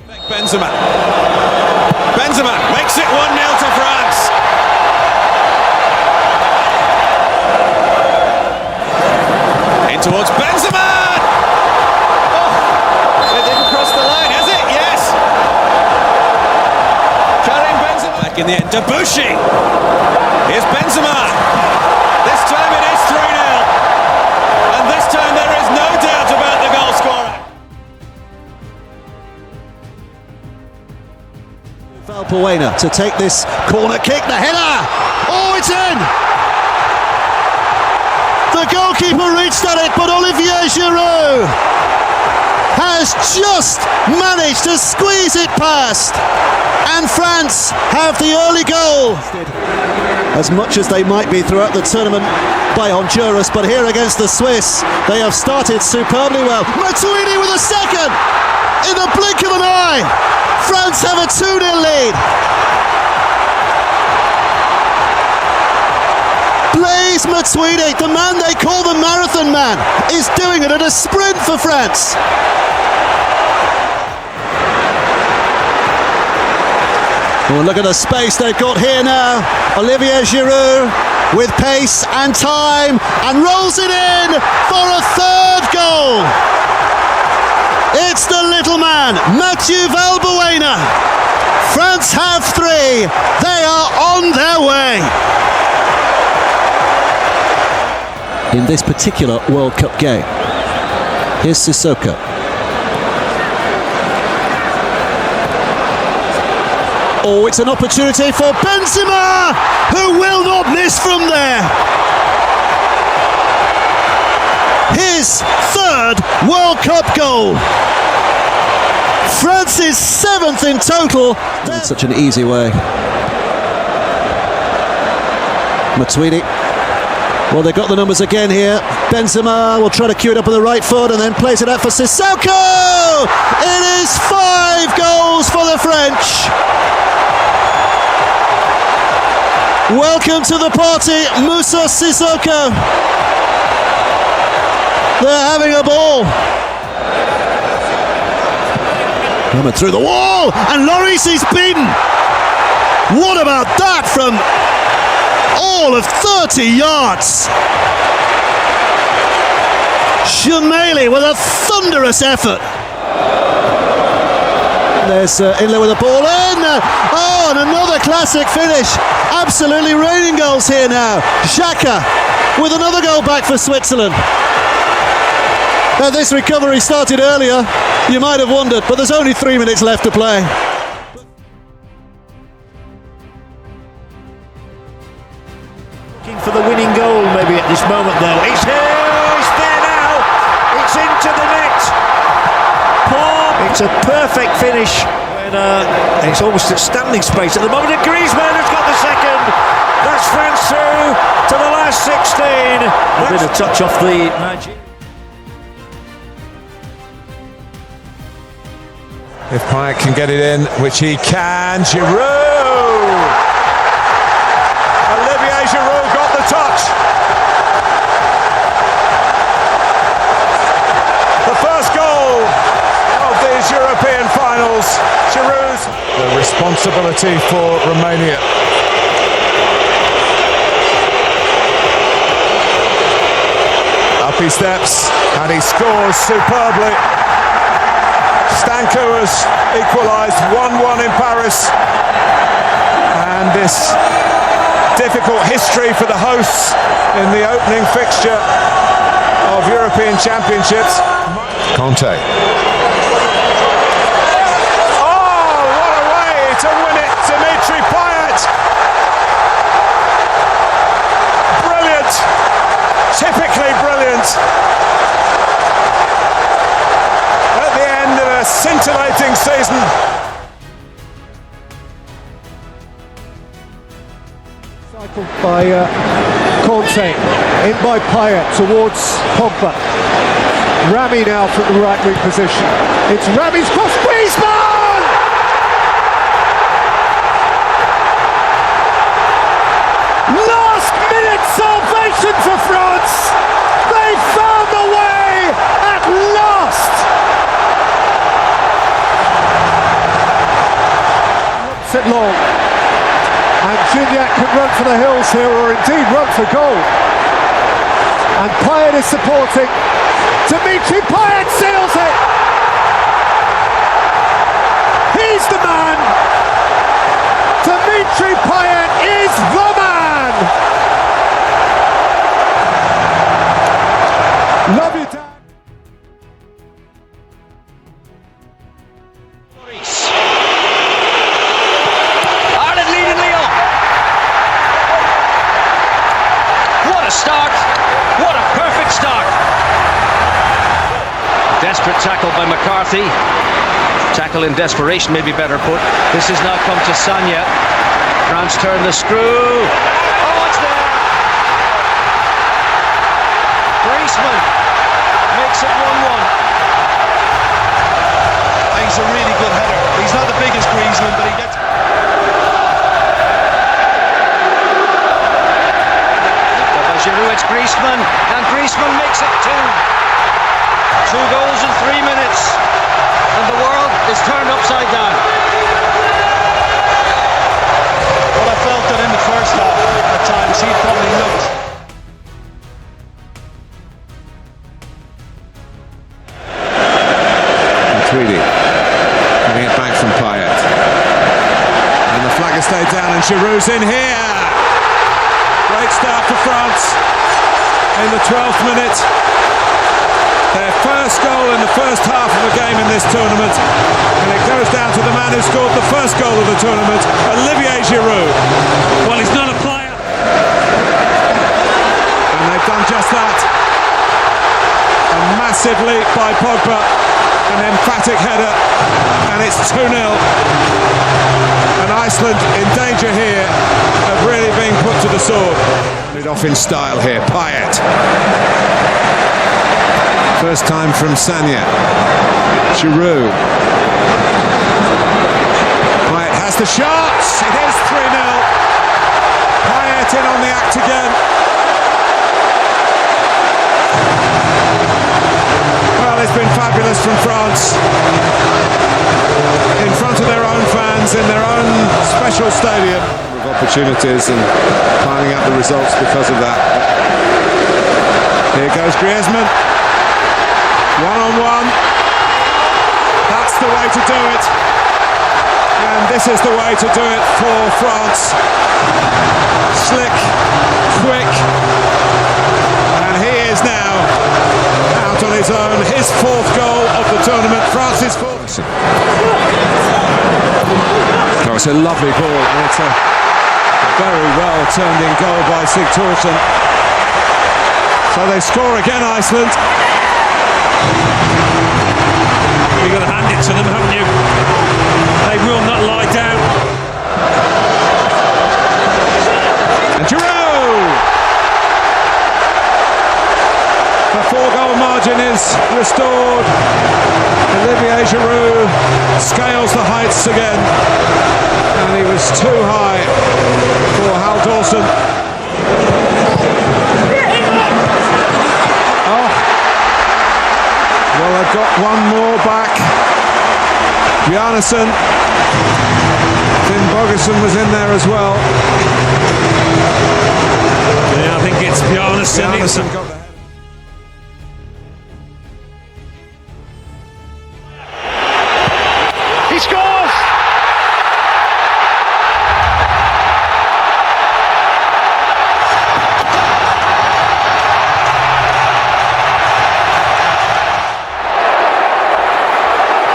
Benzema makes it 1-0 to France. In towards Benzema. Oh, it didn't cross the line, has it? Yes. Karim Benzema. Back in the end, Debussy. Here's Benzema. This time it is 3-0. And this time there is no doubt about the goal scorer. Valbuena to take this corner kick, the header! Oh, it's in! The goalkeeper reached at it, but Olivier Giroud has just managed to squeeze it past, and France have the early goal. As much as they might be throughout the tournament by Honduras, but here against the Swiss, they have started superbly well. Matuidi with a second! In the blink of an eye, France have a 2-0 lead. Blaise Matuidi, the man they call the marathon man, is doing it at a sprint for France. Oh, look at the space they've got here now. Olivier Giroud with pace and time and rolls it in for a third goal. It's the little man, Mathieu Valbuena. France have 3. They are on their way. In this particular World Cup game, here's Sissoko. Oh, it's an opportunity for Benzema, who will not miss from there. His 3rd World Cup goal. France's 7th in total. That's such an easy way. Matuidi. Well, they got the numbers again here. Benzema will try to cue it up with the right foot and then plays it out for Sissoko. It is 5 goals for the French. Welcome to the party, Moussa Sissoko. They're having a ball. Coming through the wall, and Lloris is beaten. What about that from all of 30 yards? Shamaili with a thunderous effort. There's Inler with the ball in. Oh, and another classic finish. Absolutely raining goals here now. Xhaka with another goal back for Switzerland. Now, this recovery started earlier, you might have wondered, but there's only 3 minutes left to play. Looking for the winning goal maybe at this moment though. It's here, it's there now, it's into the net. It's a perfect finish. And it's almost at standing space at the moment, and Griezmann has got the second. That's France through to the last 16. A bit of touch off the magic. If Payet can get it in, which he can, Giroud! Olivier Giroud got the touch. The first goal of these European finals. Giroud's the responsibility for Romania. Up he steps and he scores superbly. Stanko has equalised 1-1 in Paris, and this difficult history for the hosts in the opening fixture of European Championships. Conte. Oh, what a way to win it, Dimitri Payet. Brilliant, typically brilliant. A scintillating season. Cycled by Conte, in by Payet towards Pogba. Rami now from the right wing position. It's Rami's cross, Griezmann! Last minute salvation for France! They found a way at last! Gignac can run for the hills here, or indeed run for goal. And Payet is supporting. Dimitri Payet seals it! He's the man! Dimitri Payet is the man! Love you, Dan. Ireland leading Lyon. What a start! What a perfect start! Desperate tackle by McCarthy. Tackle in desperation, maybe better put. This has now come to Sagna. France turn the screw. Oh, it's there! Griezmann makes it 1-1. He's a really good header. He's not the biggest Griezmann, but he gets... Giroud, it's Griezmann, and Griezmann makes it 2. 2 goals in 3 minutes, and the world is turned upside down. Well, I felt that in the first half, at times, he probably looked... Tweedy getting it back from Payet. And the flag has stayed down, and Giroud's in here. Great start for France in the 12th minute. Their first goal in the first half of a game in this tournament. And it goes down to the man who scored the first goal of the tournament, Olivier Giroud. Well, he's not a player. And they've done just that. A massive leap by Pogba. An emphatic header. And it's 2-0. And Iceland in danger here of really being put to the sword. It off in style here, Payet. First time from Sagna. Giroud. Payet has the shots. It is 3-0. Payet in on the act again. Well, it's been fabulous from France. In front of their own fans, in their own special stadium. With opportunities and finding out the results because of that. Here goes Griezmann. 1-on-1. That's the way to do it. And this is the way to do it for France. Slick, quick. And he is now out on his own. His 4th goal of the tournament. France's 4th. Oh, it's a lovely ball. And it's a very well turned in goal by Sigthorsson. So they score again, Iceland. You've got to hand it to them, haven't you? They will not lie down. And Giroud! The 4-goal margin is restored. Olivier Giroud scales the heights again. And he was too high for Hal Dawson. Oh. Well, they've got one more back. Bjarnason. Finn Bogason was in there as well. Yeah, I think it's Bjarnason. Bjarnason got the He scores!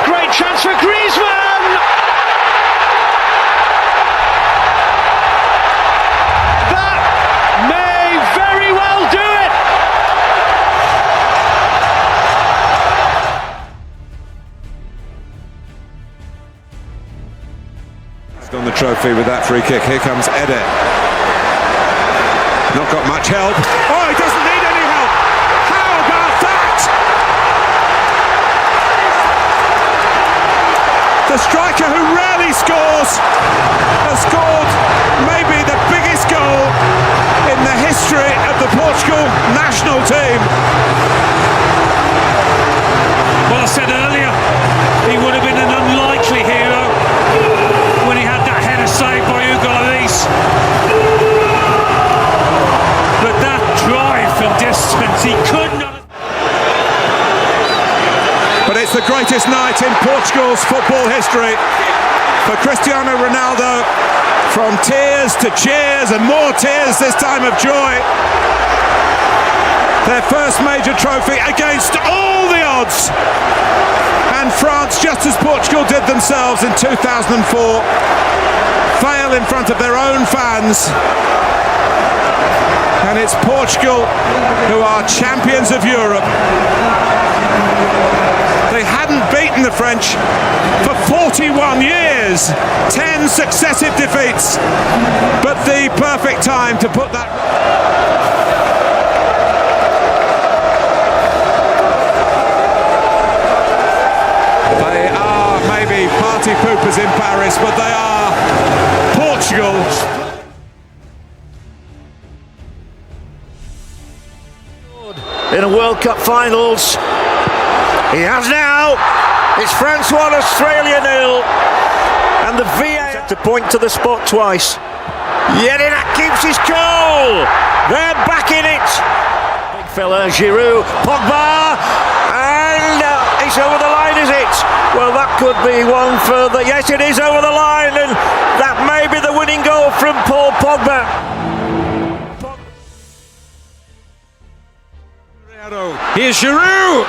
Great chance for Griezmann! That may very well do it! on the trophy with that free kick. Here comes Eder. Not got much help. Oh, he doesn't need any help. How about that? The striker who rarely scores has scored maybe the biggest goal in the history of the Portugal national team. Well, I said earlier, he would have been an unlikely hero when he had that header saved by Hugo Lloris. the greatest night in Portugal's football history. For Cristiano Ronaldo, from tears to cheers and more tears this time of joy. Their first major trophy against all the odds. And France, just as Portugal did themselves in 2004, fail in front of their own fans. And it's Portugal who are champions of Europe. They hadn't beaten the French for 41 years, 10 successive defeats, but the perfect time to put that. They are maybe party poopers in Paris, but they are Portugal. In a World Cup finals, he has now. It's France 1, Australia 0, and the VAR to point to the spot twice. Yedinak keeps his cool. They're back in it. Big fella, Giroud, Pogba, and it's over the line, is it? Well, that could be one for the. Yes, it is over the line, and that may be the winning goal from Paul Pogba. Here's Giroud,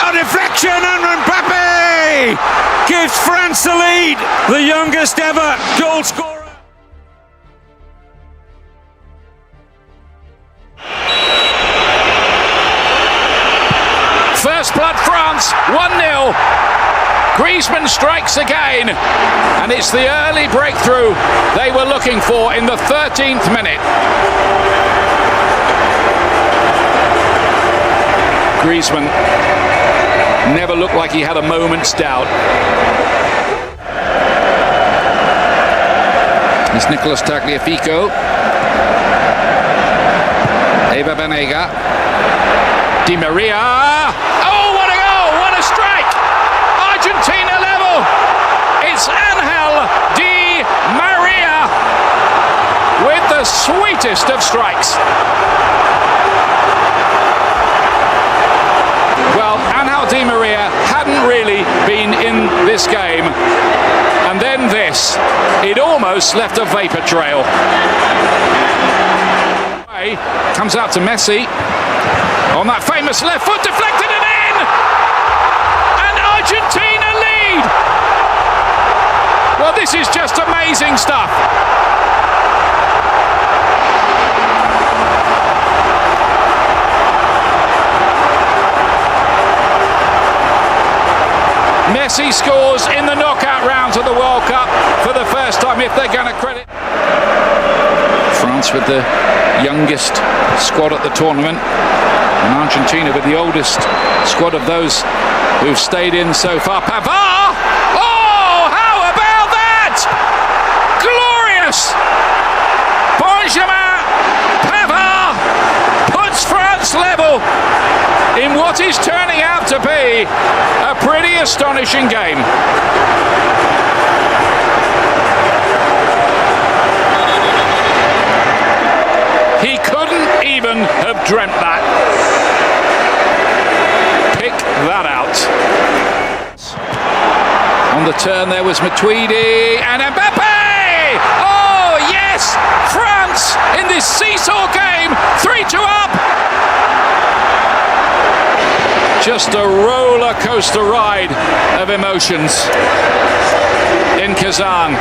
a deflection, and Mbappe gives France the lead, the youngest ever goal scorer. First blood France, 1-0. Griezmann strikes again, and it's the early breakthrough they were looking for in the 13th minute. Griezmann never looked like he had a moment's doubt. It's Nicolas Tagliafico. Eva Banega. Di Maria. Oh, what a goal! What a strike! Argentina level. It's Angel Di Maria with the sweetest of strikes. Well, Angel Di Maria hadn't really been in this game, and then this. It almost left a vapor trail. Comes out to Messi on that famous left foot, deflected and in! And Argentina lead! Well, this is just amazing stuff. Messi scores in the knockout rounds of the World Cup for the first time, if they're going to credit. France with the youngest squad at the tournament, and Argentina with the oldest squad of those who've stayed in so far. Pavard! Oh, how about that? Glorious! Benjamin Pavard puts France level in what is turning out to be a pretty astonishing game. He couldn't even have dreamt that. Pick that out. On the turn there was Matuidi and Mbappe! Oh yes! France in this seesaw game, 3-2 up! Just a roller coaster ride of emotions in Kazan.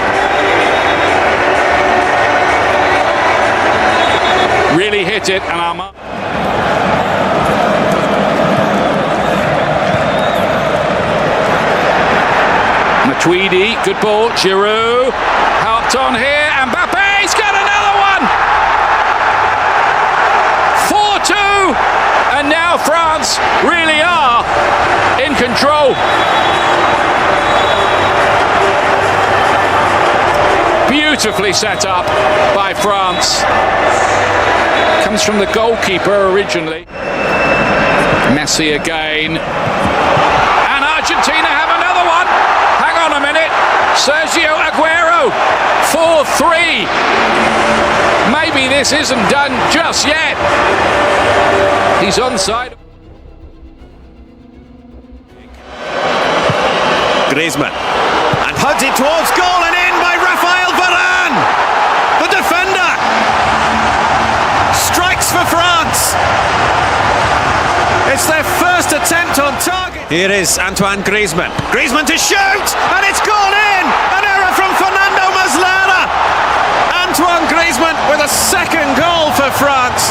Really hit it, and our Matuidi, good ball, Giroud, helped on here, and Mbappe's got another one! 4-2, and now France really are in control. Beautifully set up by France. Comes from the goalkeeper originally. Messi again. And Argentina have another one. Hang on a minute. Sergio Aguero. 4-3. Maybe this isn't done just yet. He's onside. Griezmann. And hugs it towards goal and in by Raphael Varane. The defender strikes for France. It's their first attempt on target. Here is Antoine Griezmann. Griezmann to shoot, and it's gone in. An error from Fernando Muslera. Antoine Griezmann with a second goal for France.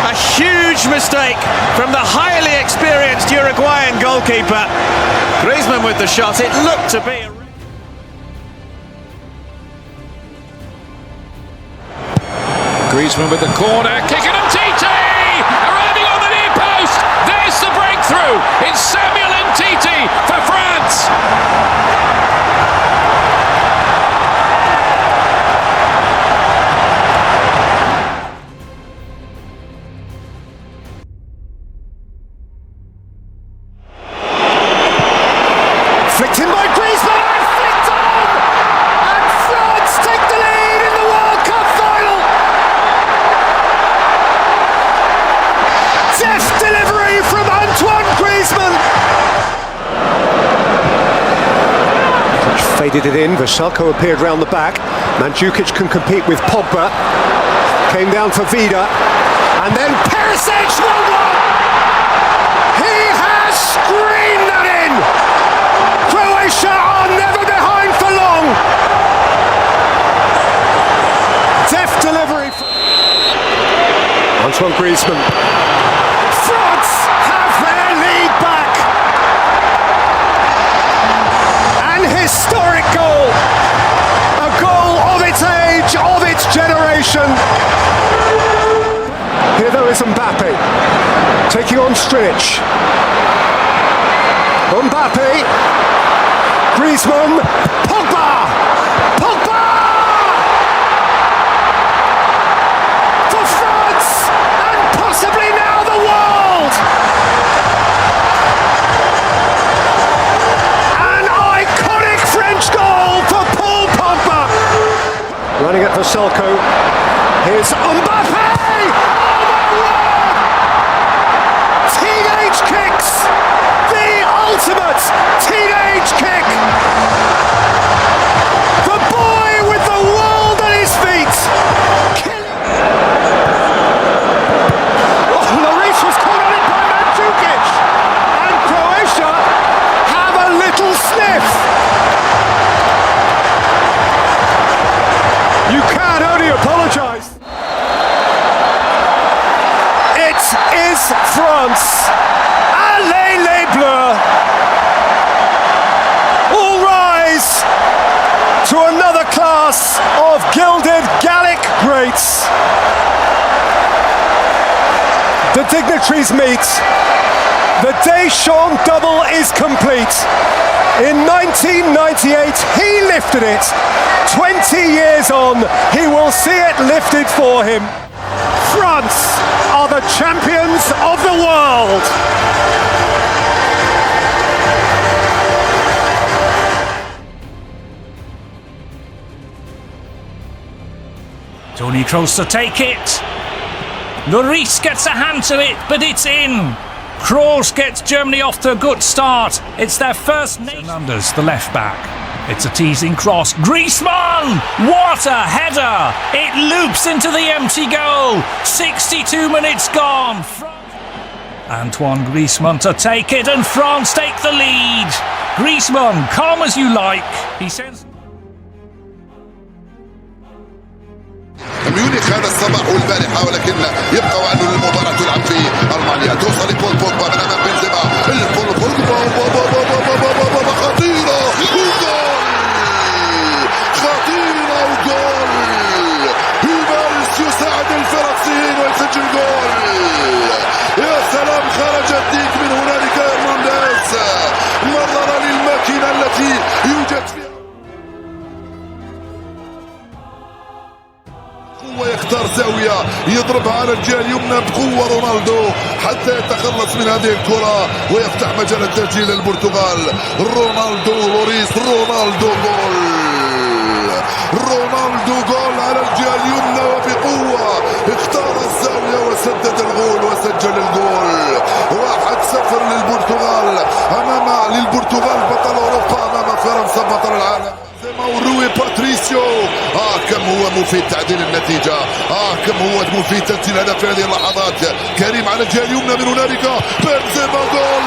A huge mistake from the highly experienced Uruguayan goalkeeper. Griezmann with the shot. It looked to be Griezmann with the corner, kicking and Titi! Arriving on the near post! There's the breakthrough! It's Samuel Umtiti for France! Flicked in by Griezmann and flicked on! And France take the lead in the World Cup final! Deft delivery from Antoine Griezmann! Faded it in, Vasilko appeared round the back. Mandzukic can compete with Pogba. Came down for Vida. And then Perisic 1-1! He has screamed that in! Croatia are never behind for long! Deft delivery from Antoine Griezmann. France have their lead back! An historic goal! A goal of its age, of its generation! Here though is Mbappe, taking on Strinic. Mbappe, Griezmann, Pogba! Pogba! For France, and possibly now the world! An iconic French goal for Paul Pogba! Running at Vasilko, here's Mbappe! Teenage kicks! The ultimate teenage kick! The boy with the world at his feet! Oh, Lloris was caught on it by Mandzukic! And Croatia have a little sniff! You can only apologise. It is France! Allez les Bleus! All rise to another class of gilded Gallic greats. The dignitaries meet. The Deschamps double is complete. In 1998, he lifted it. 20 years on, he will see it lifted for him. France are the champions of the world. Toni Kroos to take it. Lloris gets a hand to it, but it's in. Kroos gets Germany off to a good start. It's their first Fernandes, the left back. It's a teasing cross. Griezmann! What a header! It loops into the empty goal. 62 minutes gone. Antoine Griezmann to take it, and France take the lead. Griezmann, calm as you like. He says... ميونخ هذا الصباح والبارحة، ولكن يبقى وأنه المباراة تلعب في ألمانيا. توصل لبول بوجبا من أمام بنزيما. البول بوجبا خطيرة وجول! خطيرة وجول! هيمارس يساعد الفرنسيين ويسجل جول! يا سلام، خرج الديك من هنالك. هرنانديز مرر للماكينة التي يوجد فيها. ويختار زاوية يضربها على الجهة اليمنى بقوة رونالدو حتى يتخلص من هذه الكرة ويفتح مجال التسجيل للبرتغال. رونالدو لوريس، رونالدو جول! رونالدو جول على الجهة اليمنى وبقوة، اختار الزاوية وسدد الجول وسجل الجول. 1-0 للبرتغال، للبرتغال بطل أوروبا أمام باتريسيو كم هو مفيد تعديل النتيجة، كم هو مفيد تسجيل هدف في هذه اللحظات. كريم على الجهة اليمنى، من هنالك بنزيما، جول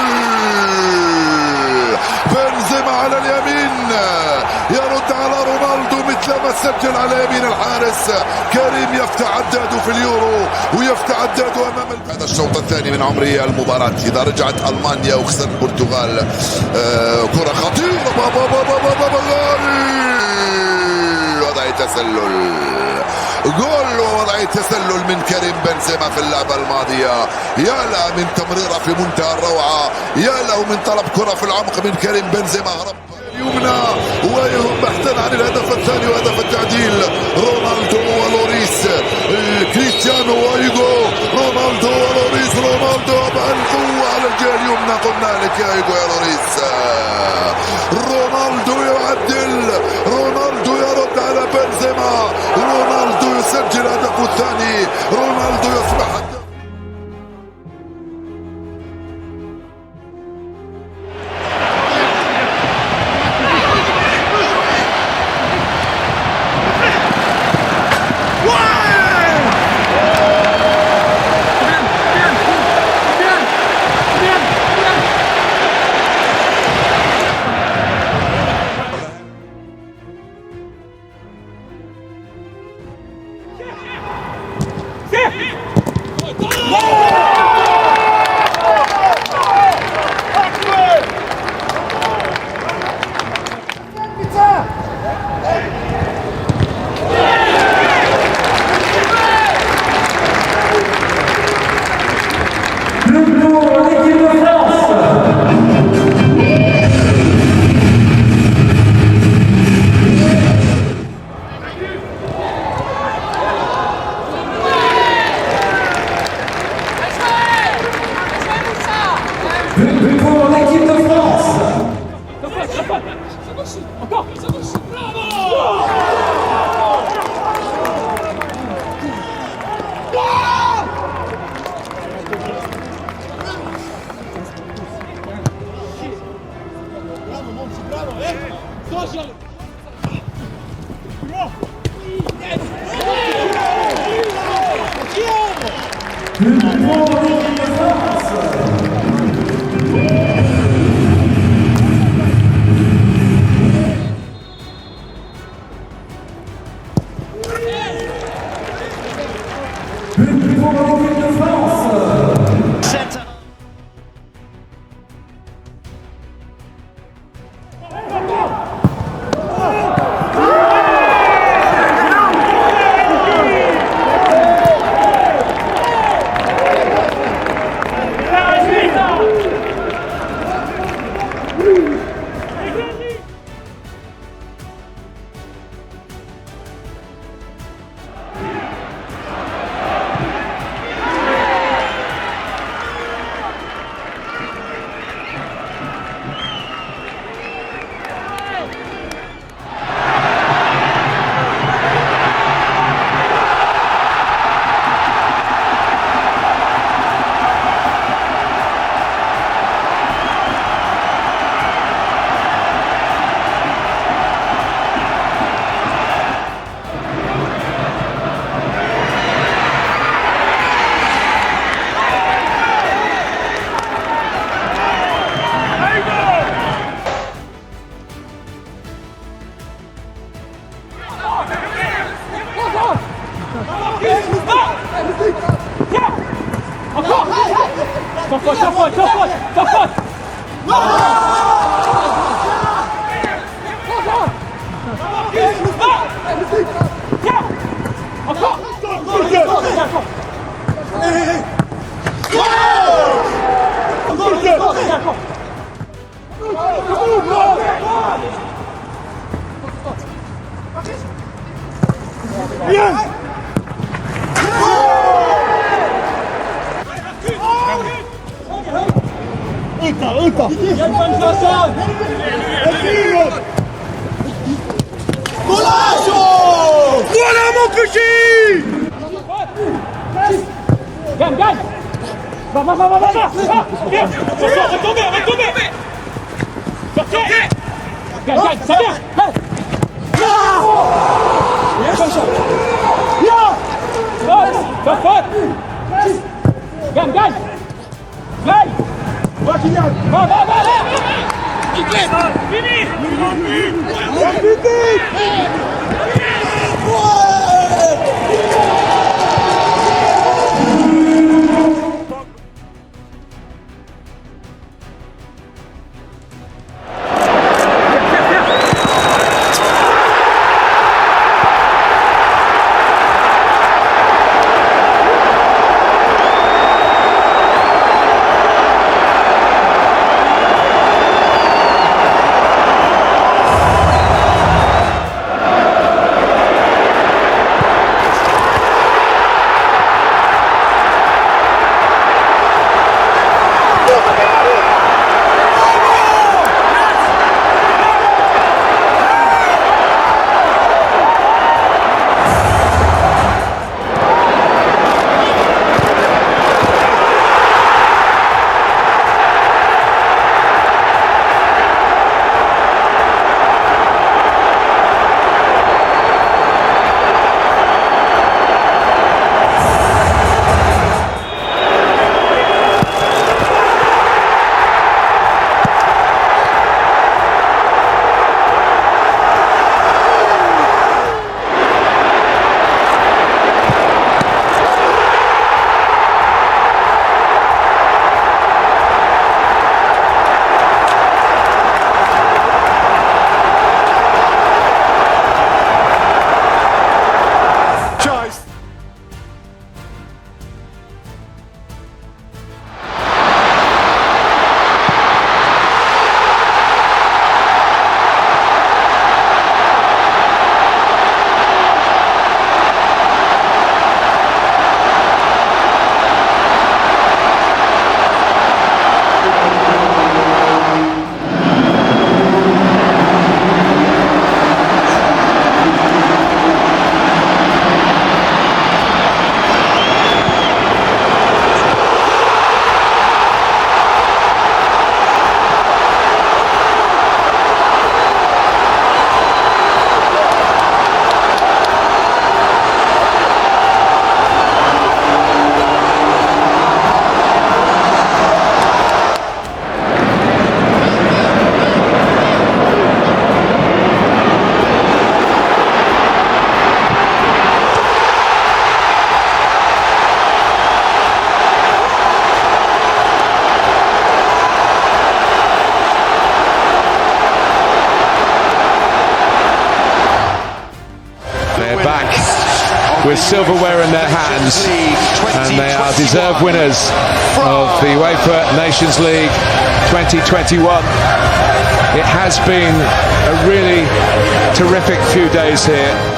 بنزيما على اليمين يرد على رونالدو مثل ما سجل على يمين الحارس. كريم يفتح عداده في اليورو ويفتح عداده امام هذا الشوط الثاني من عمرية المباراة. اذا رجعت المانيا وخسر البرتغال، كرة خطيرة، وضع تسلل، جول ووضع تسلل من كريم بنزيما في اللعبة الماضية. يا له من تمريرة في منتهى الروعة، يا له من طلب كرة في العمق من كريم بنزيما. هرب اليمنى وبحثا عن الهدف الثاني وهدف التعديل. رونالدو ولوريس، كريستيانو وايجو، رونالدو ولوريس، رونالدو بالقوة على الجهة اليمنى. قلنا لك يا ايجو يا لوريس. رونالدو يعدل، رونالدو يرد على بنزيما، رونالدو يسجل هدفه الثاني، رونالدو يصبح Gagne, ça vient. with silverware in their hands, and they are deserved winners of the UEFA Nations League 2021. It has been a really terrific few days here.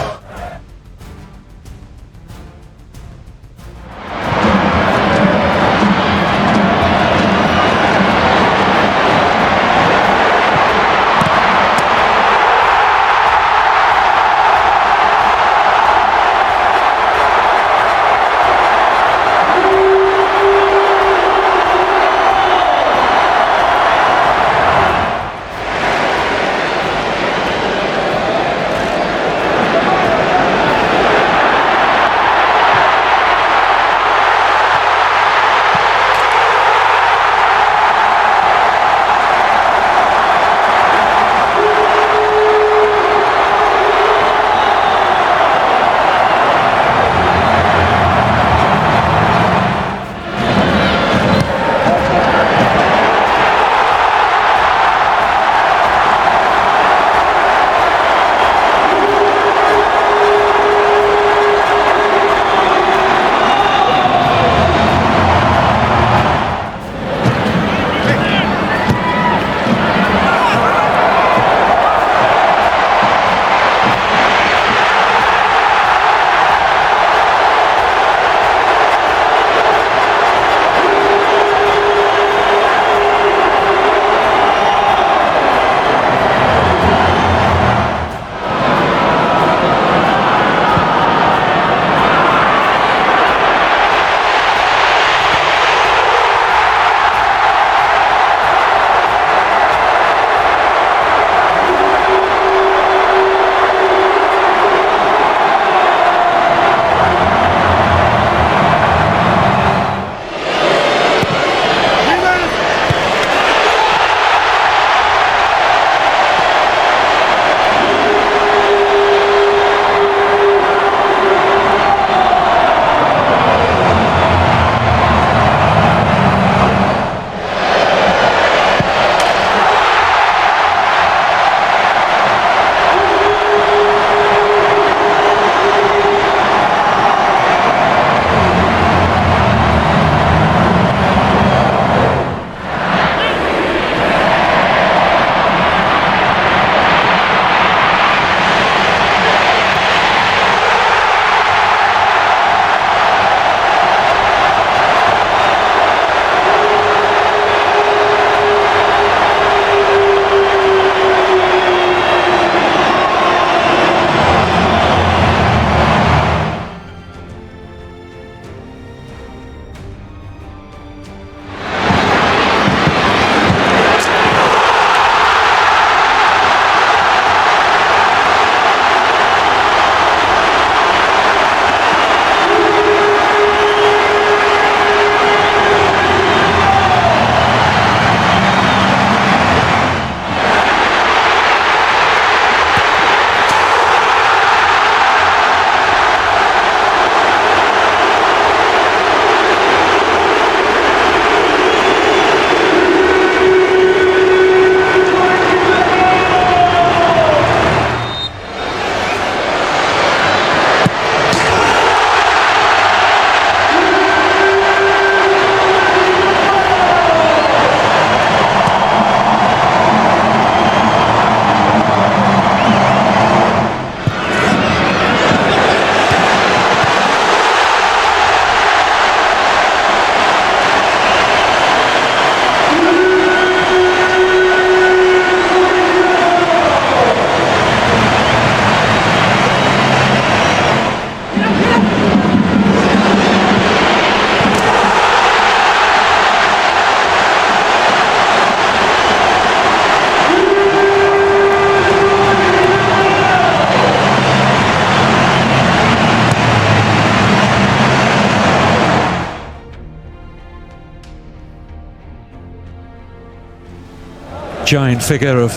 giant figure of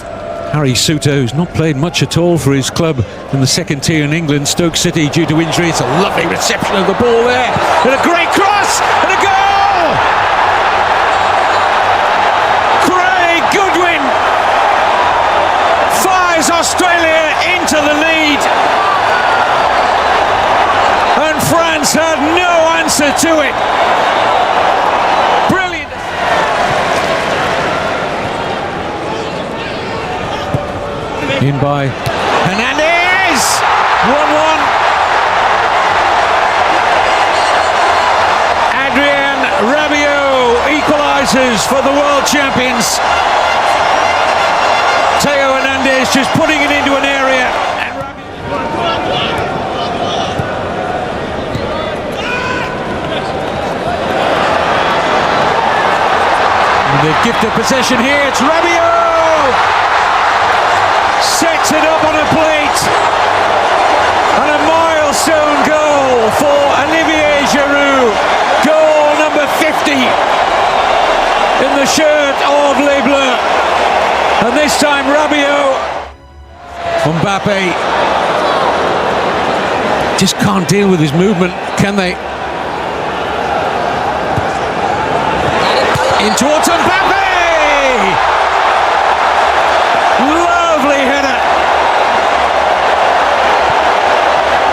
Harry Souttar, who's not played much at all for his club in the second tier in England, Stoke City, due to injury. It's a lovely reception of the ball there, and a great cross, and a goal! Craig Goodwin fires Australia into the lead, and France had no answer to it. Brilliant! In by Hernandez! 1-1. Adrien Rabiot equalises for the world champions. Theo Hernandez just putting it into an area. And the gift of possession here, it's Rabiot! Sets it up on a plate, and a milestone goal for Olivier Giroud, goal number 50 in the shirt of Les Bleus, and this time Rabiot. Mbappe just can't deal with his movement, can they? In towards Mbappe! Lovely header.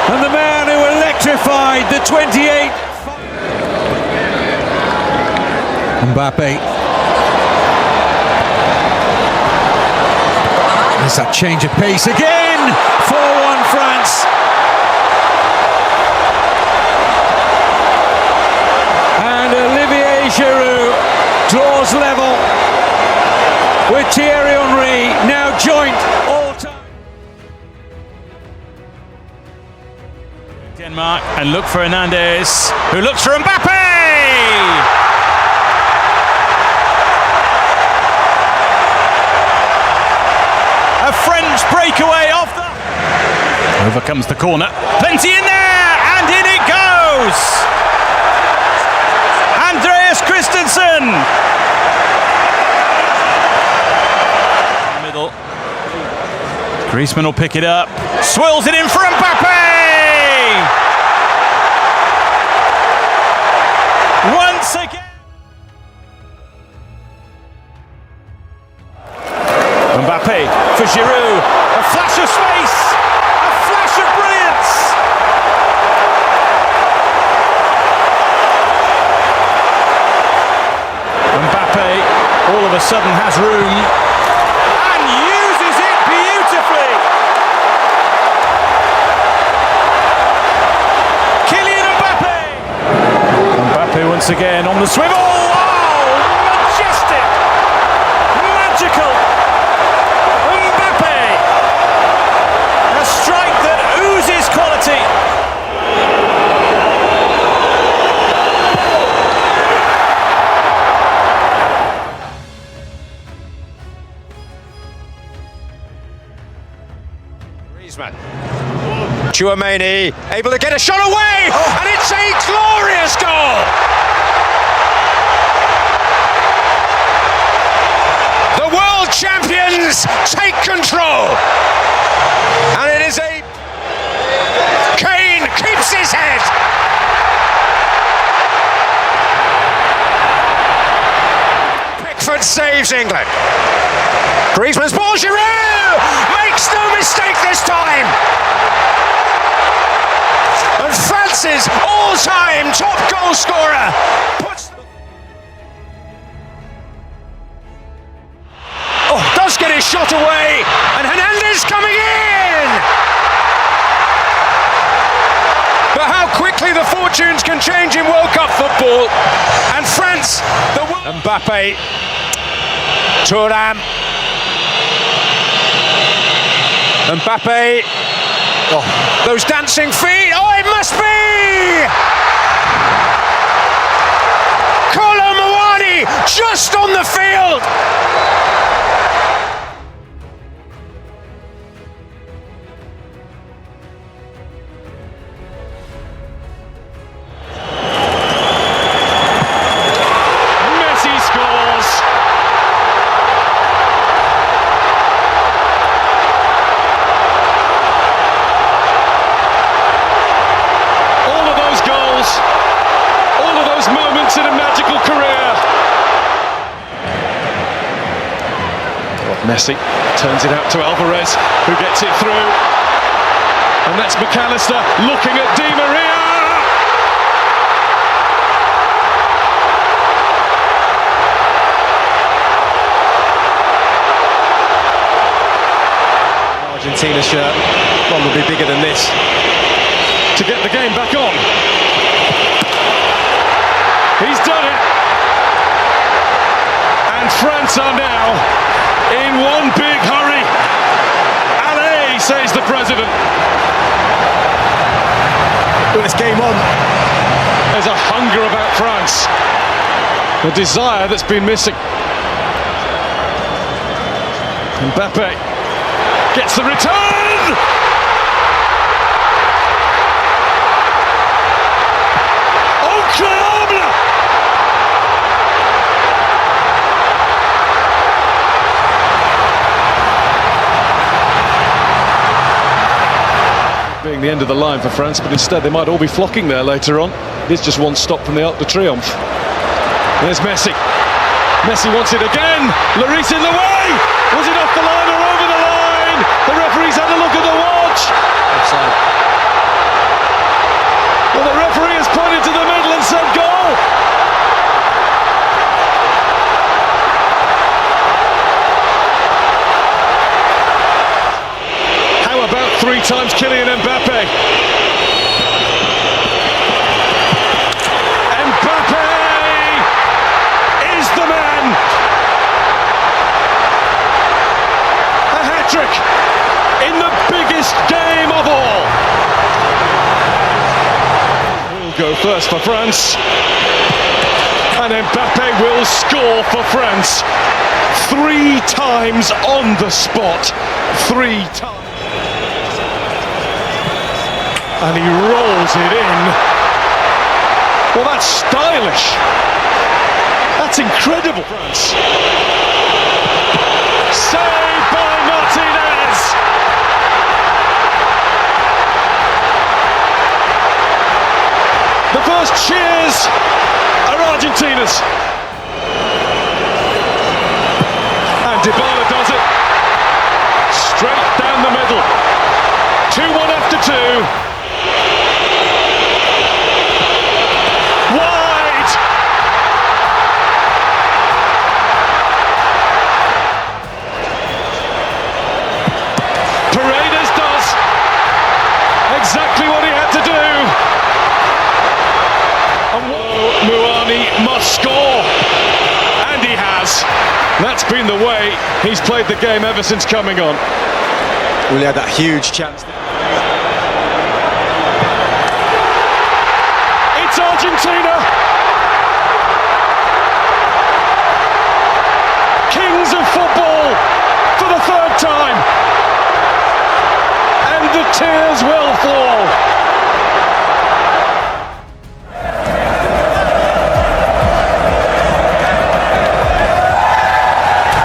And the man who electrified the 28. Mbappe. There's that change of pace again. 4-1 France. And Olivier Giroud draws level with Thierry Henry, now joint all-time. Denmark, and look for Hernandez, who looks for Mbappe! A French breakaway off the... Over comes the corner, plenty in there, and in it goes! Andreas Christensen! Middle. Griezmann will pick it up, swirls it in for Mbappe! Once again. Mbappe for Giroud. A flash of space. A flash of brilliance. Mbappe all of a sudden has room and uses it beautifully. Kylian Mbappe. Mbappe once again on the swivel. Oh, majestic, magical. Mbappe, a strike that oozes quality. Griezmann. Tchouaméni able to get a shot away, and it's a glorious goal. The world champions take control, and it is a... Kane keeps his head. Pickford saves England. Griezmann's ball, Giroud makes no mistake this time. And France's all-time top goal scorer puts... does get his shot away, and Hernandez coming in! But how quickly the fortunes can change in World Cup football, and France, Mbappe, Thuram, Mbappe, those dancing feet, it must be! Kolo Muani just on the field! Messi turns it out to Alvarez, who gets it through. And that's McAllister looking at Di Maria. Argentina shirt, one will be bigger than this. To get the game back on. He's done it. And France are now in one big hurry. Allez, says the president. Well, it's game on. There's a hunger about France. A desire that's been missing. Mbappe gets the return! Incroyable! Being the end of the line for France, but instead they might all be flocking there later on. It's just one stop from the Arc de Triomphe. There's Messi. Messi wants it again. Lloris in the way. Was it off the line or over the line? The referee's had a look at the watch. Offside. Well, the referee has pointed to the middle and said goal. How about 3 times Kylian Mbappe? Mbappe is the man. A hat-trick in the biggest game of all. Will go first for France. And Mbappe will score for France. 3 times on the spot. 3 times. And he rolls it in. Well, that's stylish. That's incredible. France. Saved by Martinez. The first cheers are Argentina's. And Dybala does it. Straight down the middle. 2-1 after 2. Wide! Paredes does exactly what he had to do. And Muani must score. And he has. That's been the way he's played the game ever since coming on. Well, he had that huge chance. It's Argentina. Kings of football for the 3rd time. And the tears will fall.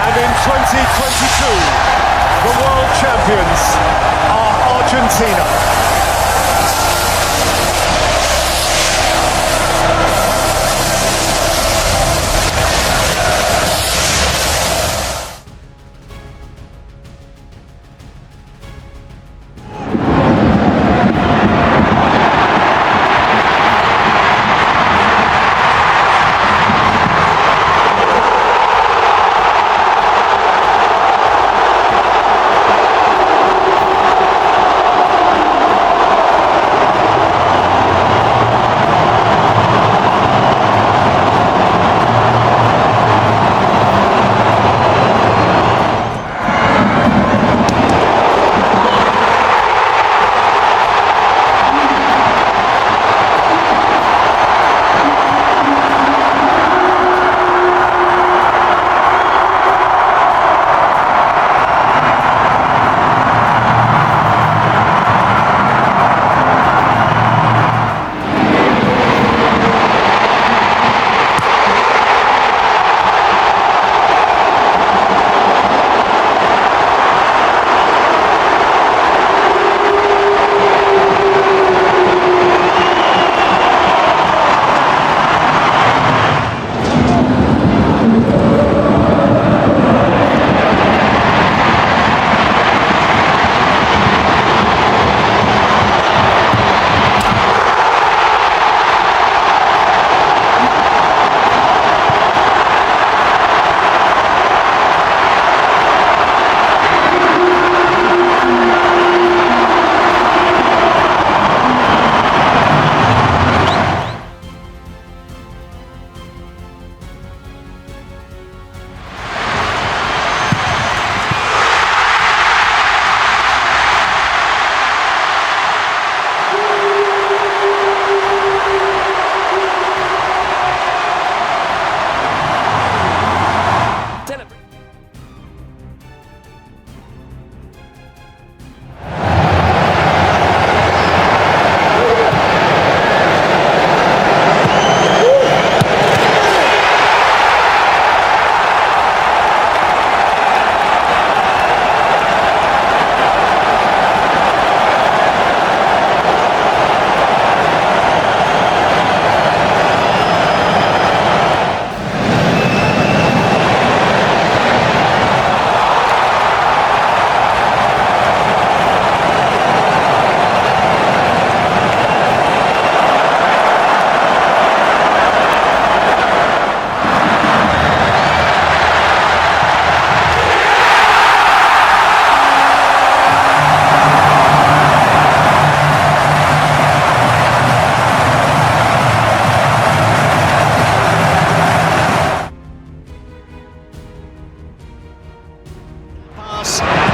And in 2022, the world champions are Argentina.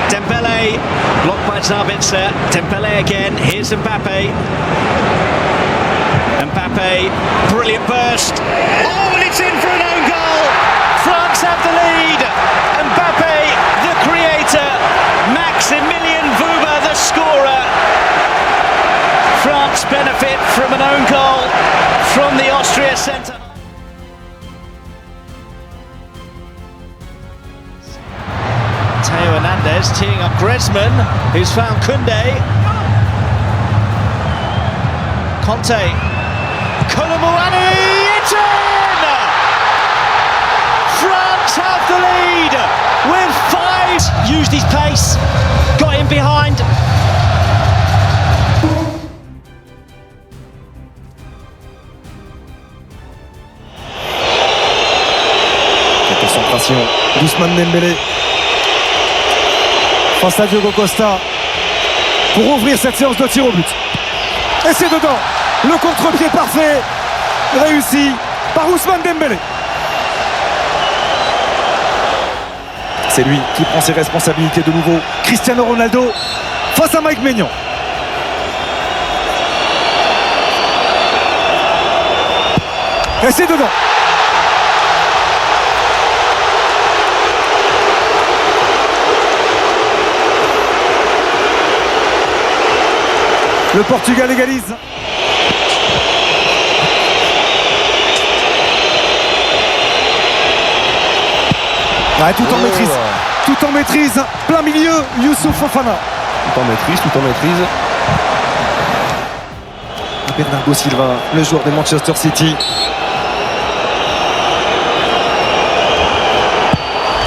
Dembele blocked by Sabitzer. Dembele again. Here's Mbappe. Mbappe, brilliant burst. Oh, and it's in for an own goal. France have the lead. Mbappe, the creator. Maximilian Vuba, the scorer. France benefit from an own goal from the Austria centre. Theo Hernandez teeing up Griezmann, who's found Koundé. Conte, Colomouani, it's in! France have the lead with 5. Used his pace, got him behind. Concentration, Ousmane Dembélé face à Diogo Costa pour ouvrir cette séance de tir au but. Et c'est dedans, le contre-pied parfait réussi par Ousmane Dembélé. C'est lui qui prend ses responsabilités de nouveau. Cristiano Ronaldo face à Mike Maignan. Et c'est dedans. Le Portugal égalise. Ouais, tout en maîtrise. Tout en maîtrise. Plein milieu, Youssouf Fofana. Tout en maîtrise. Bernardo Silva, le joueur de Manchester City.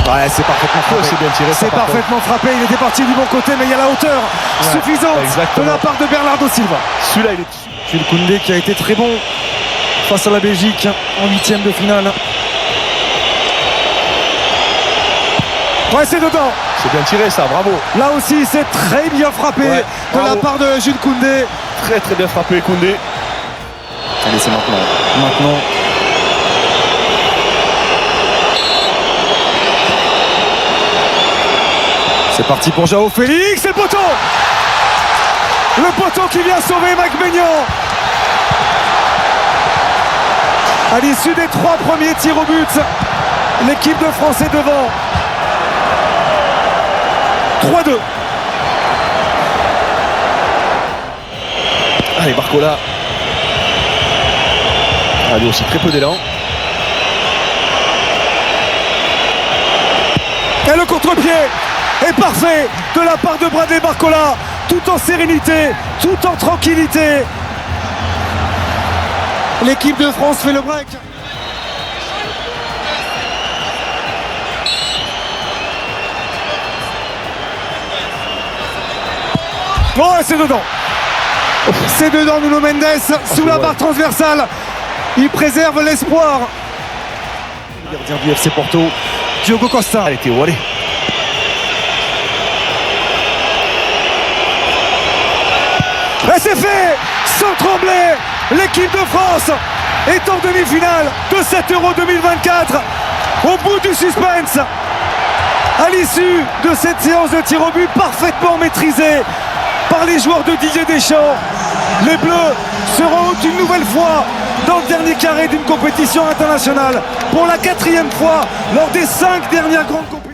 Ouais, c'est parfaitement frappé. C'est bien tiré. C'est parfaitement frappé. Il était parti du bon côté, mais il y a la hauteur suffisante de la part de Bernardo Silva. Celui-là, il est dessus. Jules Koundé qui a été très bon face à la Belgique en 8e de finale. Ouais, c'est dedans. C'est bien tiré, ça. Bravo. Là aussi, c'est très bien frappé de la part de Jules Koundé. Très bien frappé, Koundé. Allez, c'est maintenant. C'est parti pour Joao Félix, c'est le poteau. Le poteau qui vient sauver Mike Maignan. À l'issue des 3 premiers tirs au but, l'équipe de France est devant. 3-2. Allez, Barcola. Allez, aussi très peu d'élan. Et le contre-pied est parfait de la part de Bradley Barcola, tout en sérénité, tout en tranquillité. L'équipe de France fait le break. Oh, c'est dedans. C'est dedans, Nuno Mendes, sous la barre transversale. Il préserve l'espoir. Gardien du FC Porto, Diogo Costa. Allez, Théo, allez. Et c'est fait, sans trembler. L'équipe de France est en demi-finale de cet Euro 2024. Au bout du suspense, à l'issue de cette séance de tir au but parfaitement maîtrisée par les joueurs de Didier Deschamps, les Bleus seront une nouvelle fois dans le dernier carré d'une compétition internationale pour la 4e fois lors des 5 dernières grandes compétitions.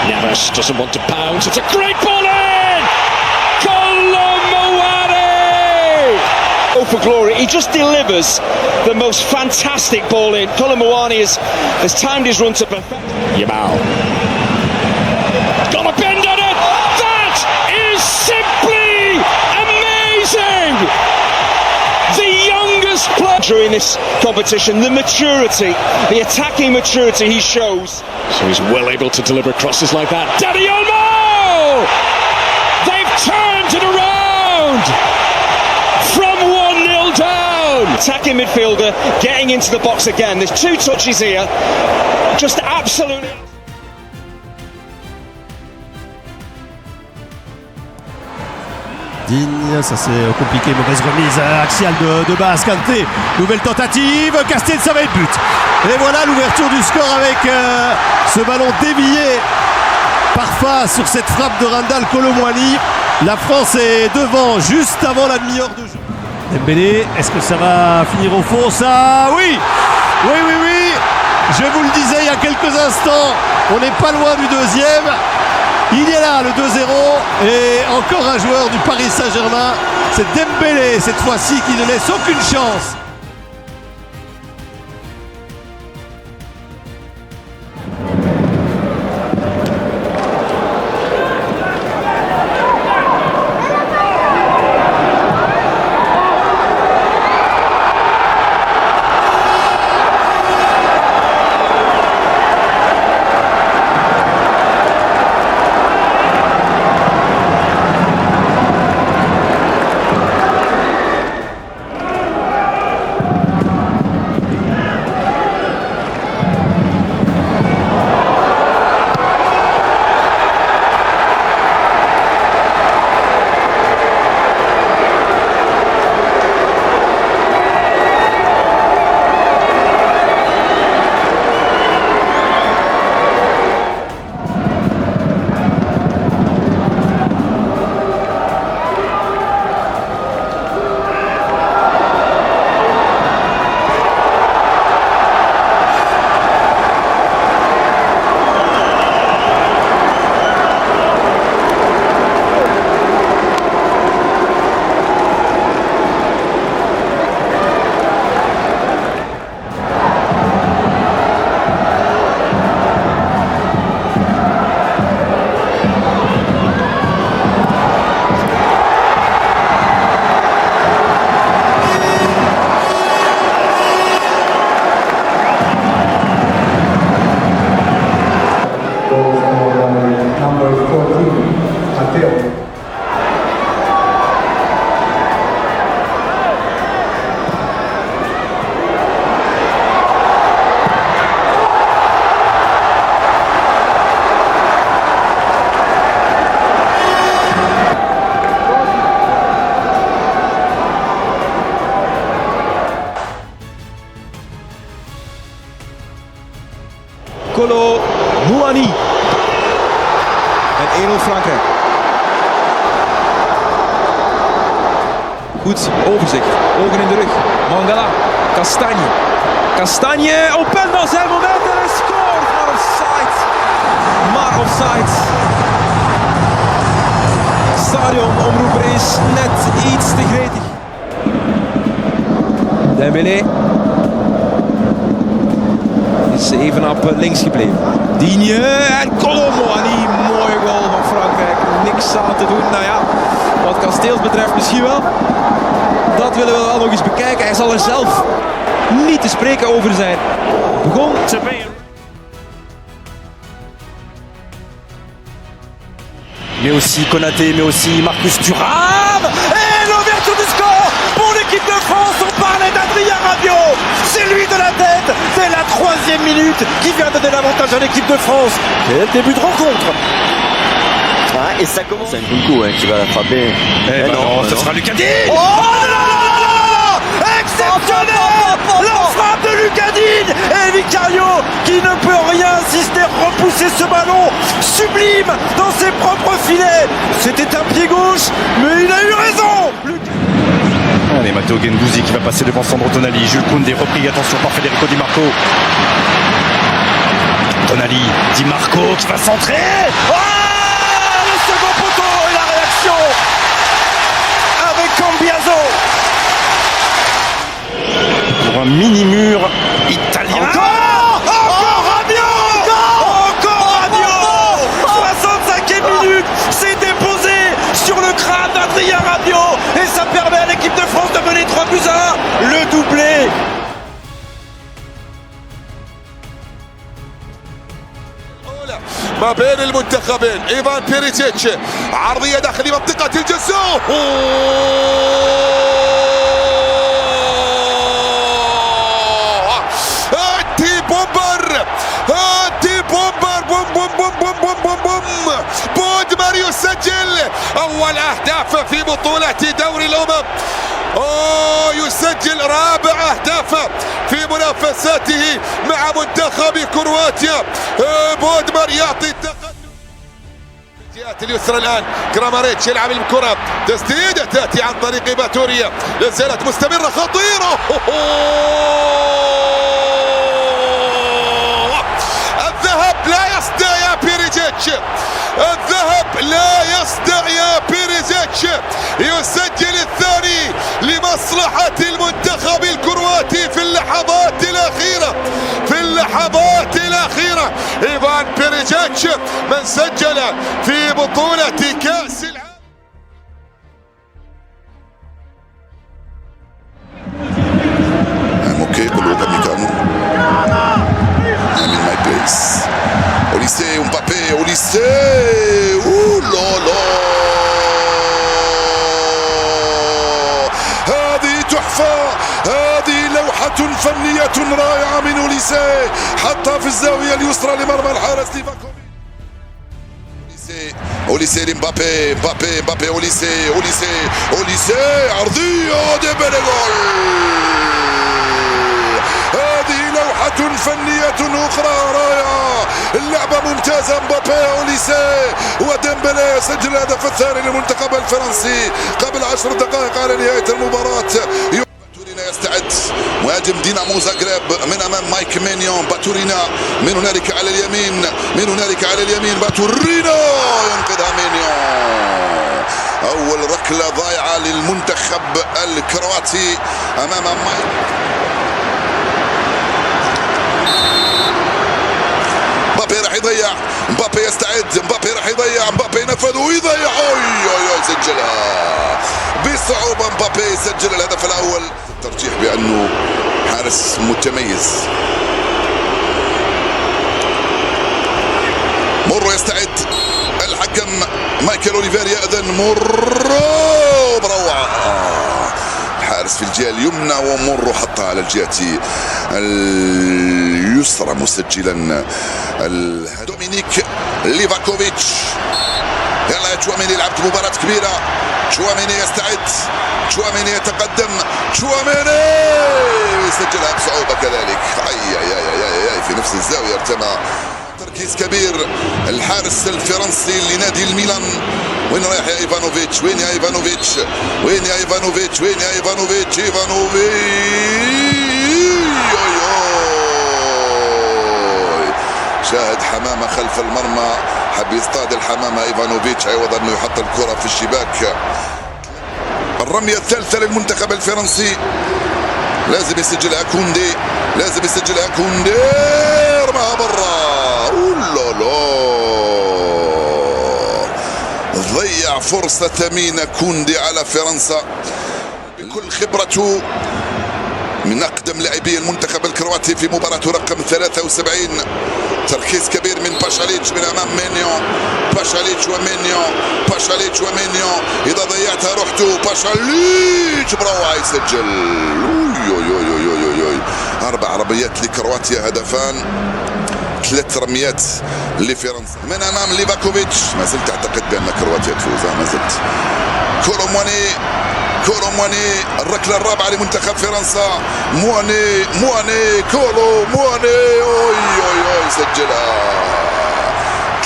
Navas doesn't want to bounce. It's a great ball in! Colomouani! Oh, for glory. He just delivers the most fantastic ball in. Colomouani has timed his run to perfection. Yamal. Got a bend on it! That is simply amazing! The youngest player during this competition, the maturity, the attacking maturity he shows. So he's well able to deliver crosses like that. Daddy Olmo! They've turned it around from 1-0 down. Attacking midfielder getting into the box again. There's 2 touches here. Just absolutely. Digne, ça c'est compliqué, mauvaise remise axiale de base, Kanté, nouvelle tentative, Castel, ça va être but. Et voilà l'ouverture du score avec ce ballon dévié par face sur cette frappe de Randal Colomwani. La France est devant juste avant la demi-heure de jeu. Dembélé, est-ce que ça va finir au fond? Ça, oui. Je vous le disais il y a quelques instants, on n'est pas loin du deuxième. Il est là, le 2-0, et encore un joueur du Paris Saint-Germain, c'est Dembélé cette fois-ci qui ne laisse aucune chance. Colomwani. En 1-0 Frankrijk. Goed overzicht. Ogen in de rug. Mangala. Castagne. Castagne op penalty. Zijn moment en hij scoort. Maar offside. Stadionomroeper is net iets te gretig. Dembélé is even op links gebleven. Digne en Colomwani. Mooie goal van Frankrijk. Niks aan te doen. Nou ja, wat Kasteels betreft misschien wel. Dat willen we wel nog eens bekijken. Hij zal er zelf niet te spreken over zijn. Begon te mais aussi Konaté, mais aussi Marcus Thuram. Et l'ouverture du score pour l'équipe de France. On parlait d'Adrien Rabiot. C'est lui de la tête dès la 3e minute qui vient donner l'avantage à l'équipe de France. Quel début de rencontre. Ah, et ça commence. C'est Nkunku qui va la frapper. Eh non, ce sera Lucas Digne. Oh là là, exceptionnel. La frappe de Lucas Digne. Et Vicario qui ne peut rien si ce n'est repousser ce ballon sublime dans ses propres filets. C'était un pied gauche, mais il a eu raison. Allez, Matteo Guendouzi qui va passer devant Sandro Tonali. Jules Koundé repris, attention par Federico Di Marco. Tonali, Di Marco qui va centrer. Le second poteau et la réaction avec Cambiaso. Pour un mini-mur italien. Encore Rabiot. Encore Rabiot. 65e minute, c'est déposé sur le crâne d'Adrien Rabiot et ça permet à l'équipe de France de mener 3-1. Le doublé. ما بين المنتخبين ايفان بيريتيتش عرضيه داخل منطقه الجزاء تي بومبر بوم بوم بوم بوم بوم بوم بوم بوم بود يسجل أول أهداف في بطولة دوري الأمم. يسجل رابع أهداف في منافساته مع منتخب كرواتيا. بودمر يعطي التقدم. الجهة اليسرى الآن كراماريتش يلعب الكرة، تسديدة تأتي عن طريق باتوريا، لا زالت مستمرة خطيرة. الذهب لا يصدع يا بيريزيتش، الذهب لا يصدع يا بيريزيتش. يسجل الثاني لمصلحة المنتخب الكرواتي في اللحظات الأخيرة، في اللحظات الأخيرة. إيفان بيريزيتش من سجل في بطولة كأس العالم. Ok, quello capitano. I'm in my place. Olise, Mbappé, Olise. Ouh là là. هذه تحفة، هذه لوحة فنية رائعة من أوليسي، حتى في الزاوية اليسرى لمرمى الحارس ليفاكوفيتش. أوليسي لمبابي، مبابي أوليسي، أوليسي عرضية ديمبلي جول. هذه لوحة فنية أخرى رائعة، اللعبة ممتازة. مبابي أوليسي وديمبلي سجل الهدف الثاني للمنتخب الفرنسي قبل 10 دقائق على نهاية المباراة. باتورينا يستعد، مهاجم دينامو زاغريب من امام مايك مينيون. باتورينا من هنالك على اليمين، من هنالك على اليمين باتورينا ينقذها مينيون. اول ركلة ضايعة للمنتخب الكرواتي امام مايك. مبابي راح يضيع، مبابي يستعد، مبابي راح يضيع، مبابي نفذ ويضيع. سجلها بصعوبة. مبابي سجل الهدف الأول. الترجيح بأنه حارس متميز. مرو يستعد، الحكم مايكل أوليفير يأذن. مرو بروعة، الحارس في الجهة اليمنى ومرو حطها على الجهة اليسرى مسجلا. دومينيك ليفاكوفيتش، يلا تشواميني، لعبت مباراة كبيرة. تشواميني يستعد، تشواميني يتقدم، تشواميني يسجلها بصعوبة كذلك. اي في نفس الزاوية ارتمى. تركيز كبير الحارس الفرنسي لنادي الميلان. وين رايح يا ايفانوفيتش؟ وين يا ايفانوفيتش؟ وين يا ايفانوفيتش؟ وين يا ايفانوفيتش؟ شاهد حمامة خلف المرمى، حب يصطاد الحمامة ايفانوفيتش عوض انه يحط الكرة في الشباك. الرمية الثالثة للمنتخب الفرنسي، لازم يسجلها كوندي، لازم يسجلها كوندي، رماها برا. ضيع فرصة ثمينة كوندي على فرنسا. بكل خبرته من أقدم لاعبي المنتخب الكرواتي في مباراته رقم 73. تركيز كبير من باشاليتش من أمام مينيو. باشاليتش ومينيو، باشاليتش ومينيو، إذا ضيعتها رحتوا. باشاليتش بروعة يسجل. 4 رميات لكرواتيا، هدفان، 3 رميات لفرنسا. من امام ليفاكوفيتش، ما زلت اعتقد بان كرواتيا تفوز، ما زلت. كولومواني الركله الرابعه لمنتخب فرنسا. مواني كولو مواني سجلها.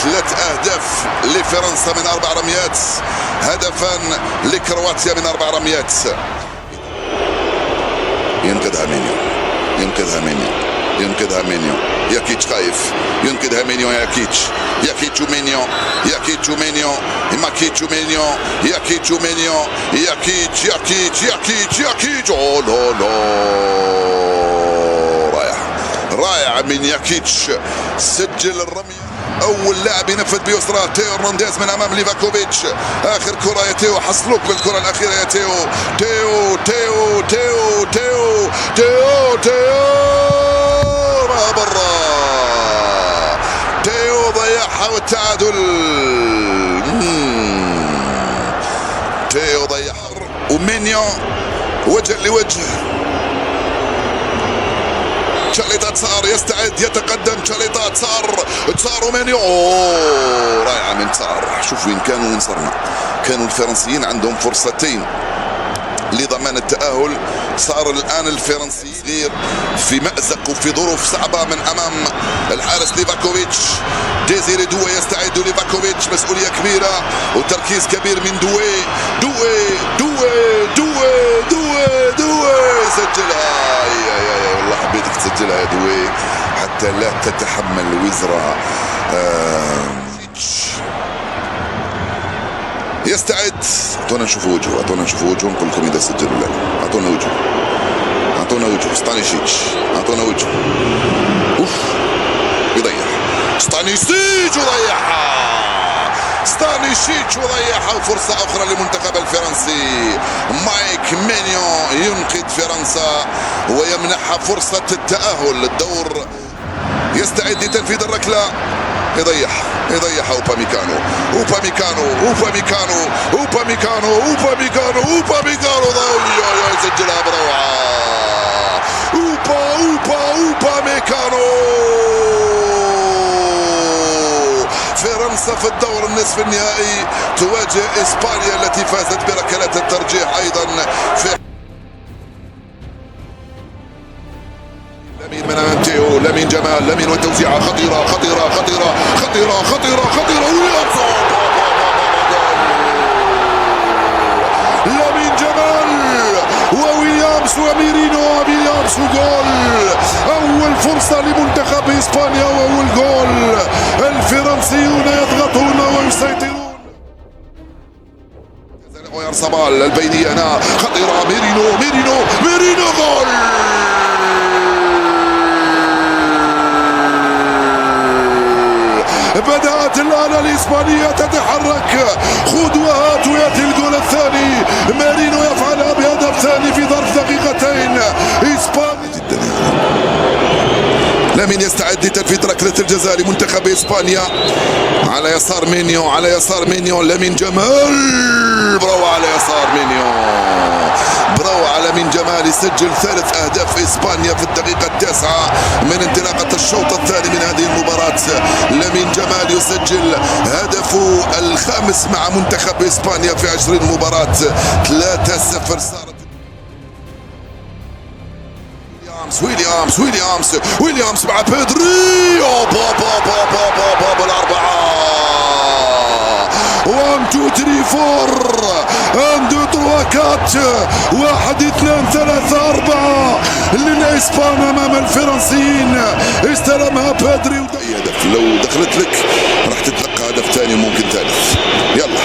3 اهداف لفرنسا من 4 رميات، هدفان لكرواتيا من 4 رميات. ينقذها مينيو، ينقذها مينيو، ينقذها مينيو. ياكيتش خايف، ينقذها مينيو. ياكيتش ومينيو، ياكيتش ومينيو، ماكيتش ومينيو، ياكيتش ومينيو، ياكيتش. رائع من ياكيتش، سجل الرمية. اول لاعب ينفذ بيسرى تيو هرنانديز من امام ليفاكوفيتش. اخر كره يا تيو، حصلوك بالكره الاخيره يا تيو. ما برا. تيو ضيعها والتعادل. تيو ضيعها ومينيو وجه لوجه. تشاليتا تسار يستعد يتقدم تشاليتا تسار ومانيو رائعة من تسار. شوف وين كانوا وين صرنا. كانوا الفرنسيين عندهم فرصتين لضمان التأهل. صار الآن الفرنسي صغير في مأزق وفي ظروف صعبة من أمام الحارس ليفاكوفيتش. ديزيري دوي يستعد ليفاكوفيتش، مسؤولية كبيرة وتركيز كبير من دوي. سجلها. والله حبيتك تسجلها يا دوي حتى لا تتحمل وزرها. يستعد. اعطونا نشوف وجهه، نقول لكم اذا سجل ولا لا. اعطونا وجهه ستانيشيتش، اعطونا وجهه. اوف يضيع ستانيشيتش وضيعها. وفرصة أخرى للمنتخب الفرنسي. مايك مينيو ينقذ فرنسا ويمنحها فرصة التأهل الدور. يستعد لتنفيذ الركلة. يضيعها أوباميكانو يسجلها بروعة. أوباميكانو. فرنسا في الدور النصف النهائي تواجه إسبانيا التي فازت بركلات الترجيح أيضا في لامين جمال. لامين والتوزيعة خطيرة. لامين جمال وويليامز وميرينو. وجول. أول فرصة لمنتخب إسبانيا وأول جول. الفرنسيون يضغطون ويسيطرون. صبال البينية هنا خطيرة. ميرينو جول. بدأت الآن الإسبانية تتحرك. خذ وهات ويأتي الجول الثاني. مارينو يفعلها بهدف ثاني في ظرف دقيقتين. إسبانيا جدا. لامين يستعد لتنفيذ ركلة الجزاء لمنتخب إسبانيا. على يسار مينيو. لامين جمال. برافو على يسار مينيو. برافو على لامين جمال. يسجل ثالث أهداف إسبانيا في الدقيقة 9 من انطلاقة الشوط الثاني من هذه المباراة. لامين جمال يسجل هدفه الخامس مع منتخب إسبانيا في 20 مباراة. 3-0 صارت. ويليامز مع بيدري. بالأربعة. 1 2 3 4 1 2 3 4 1 2 3 4 للإسبان أمام الفرنسيين. استلمها بيدري. هدف لو دخلت لك راح تتلقى هدف ثاني وممكن ثالث. يلا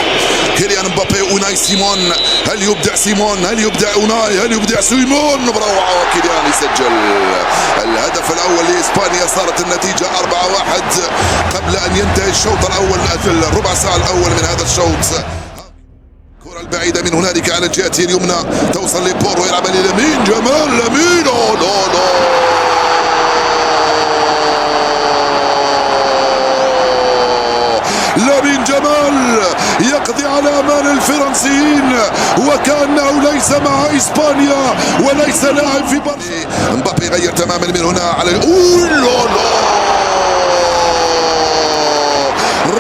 كيليان مبابي. أوناي سيمون. هل يبدع سيمون؟ هل يبدع أوناي؟ هل يبدع سيمون؟ بروعة. وكيليان يسجل الهدف الأول لإسبانيا. صارت النتيجة 4-1 قبل أن ينتهي الشوط الأول في الربع ساعة الأول من هذا الشوط. الكرة البعيدة من هنالك على الجهة اليمنى توصل لبور ويلعب لامين جمال. لامين لامين جمال يقضي على امال الفرنسيين وكانه ليس مع اسبانيا وليس لاعب في برشلونة. مبابي يغير تماما من هنا على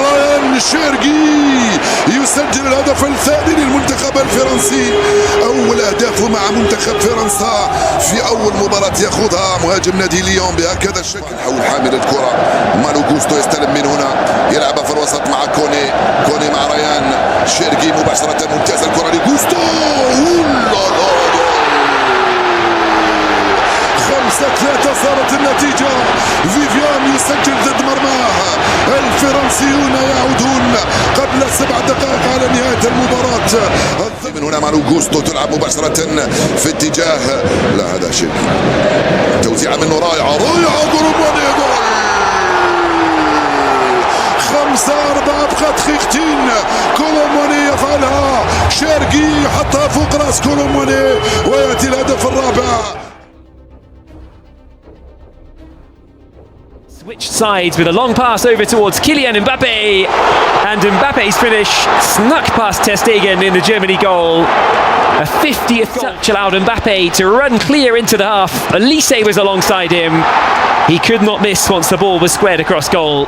رايان شيرغي يسجل الهدف الثاني للمنتخب الفرنسي. أول أهدافه مع منتخب فرنسا في أول مباراة يأخذها مهاجم نادي ليون بهكذا الشكل. حول حامل الكرة مالو جوستو يستلم من هنا يلعبها في الوسط مع كوني مع رايان شيرغي مباشرة. ممتازة الكرة لجوستو. 5-3 صارت النتيجة. فيفيان يسجل ضد مرماه. الفرنسيون يعودون قبل 7 دقائق على نهاية المباراة. من هنا مالو جوستو تلعب مباشرة في اتجاه لا هذا شيء. توزيعة منه رائعة. كولومواني جول. 5-4 بقى دقيقتين. كولومواني يفعلها. شيرغي يحطها فوق راس كولومواني ويأتي الهدف الرابع. Switched sides with a long pass over towards Kylian Mbappe, and Mbappe's finish snuck past Ter Stegen in the Germany goal. A 50th touch allowed Mbappe to run clear into the half. Elise was alongside him. He could not miss once the ball was squared across goal.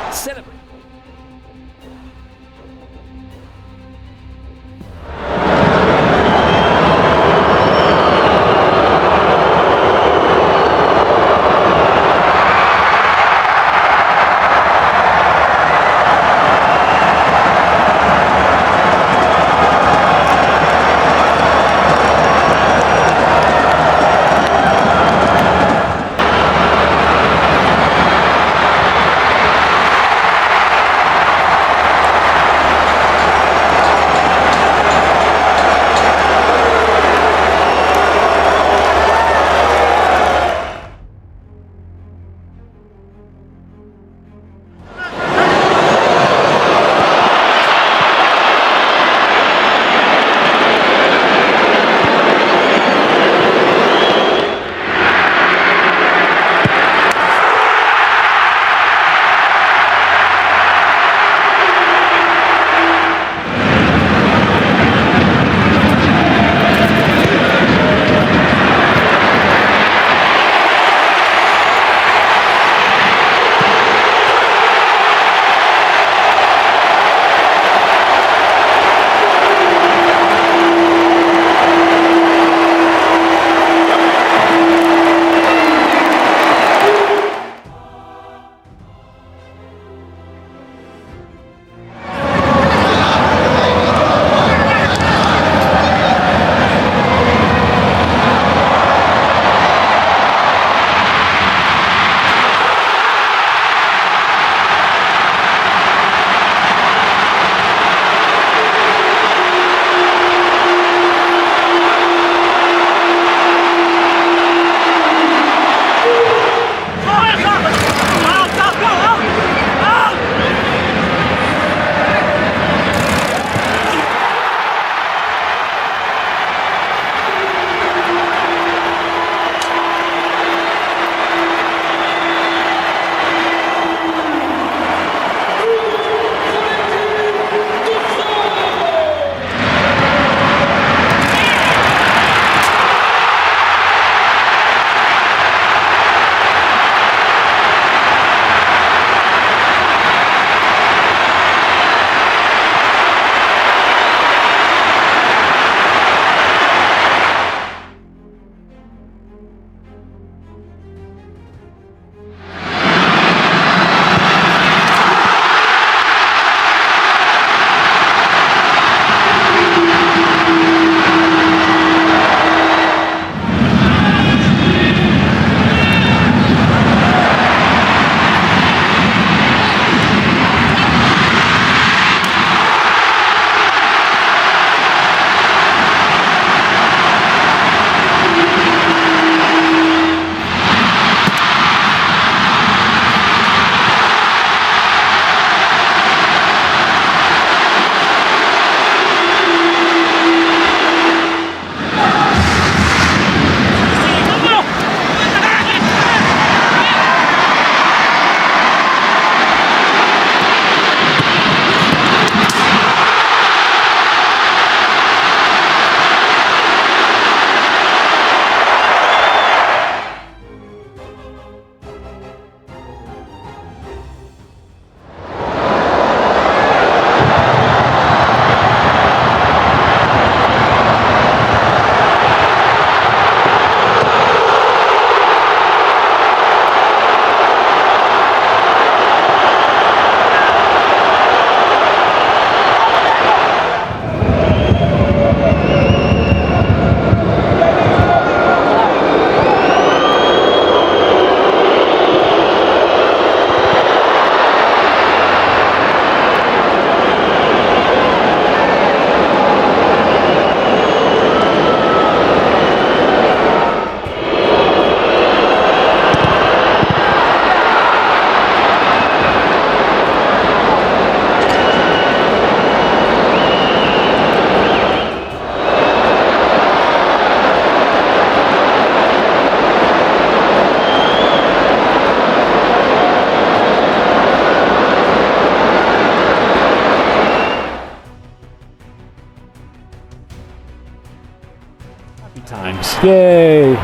Mbappé.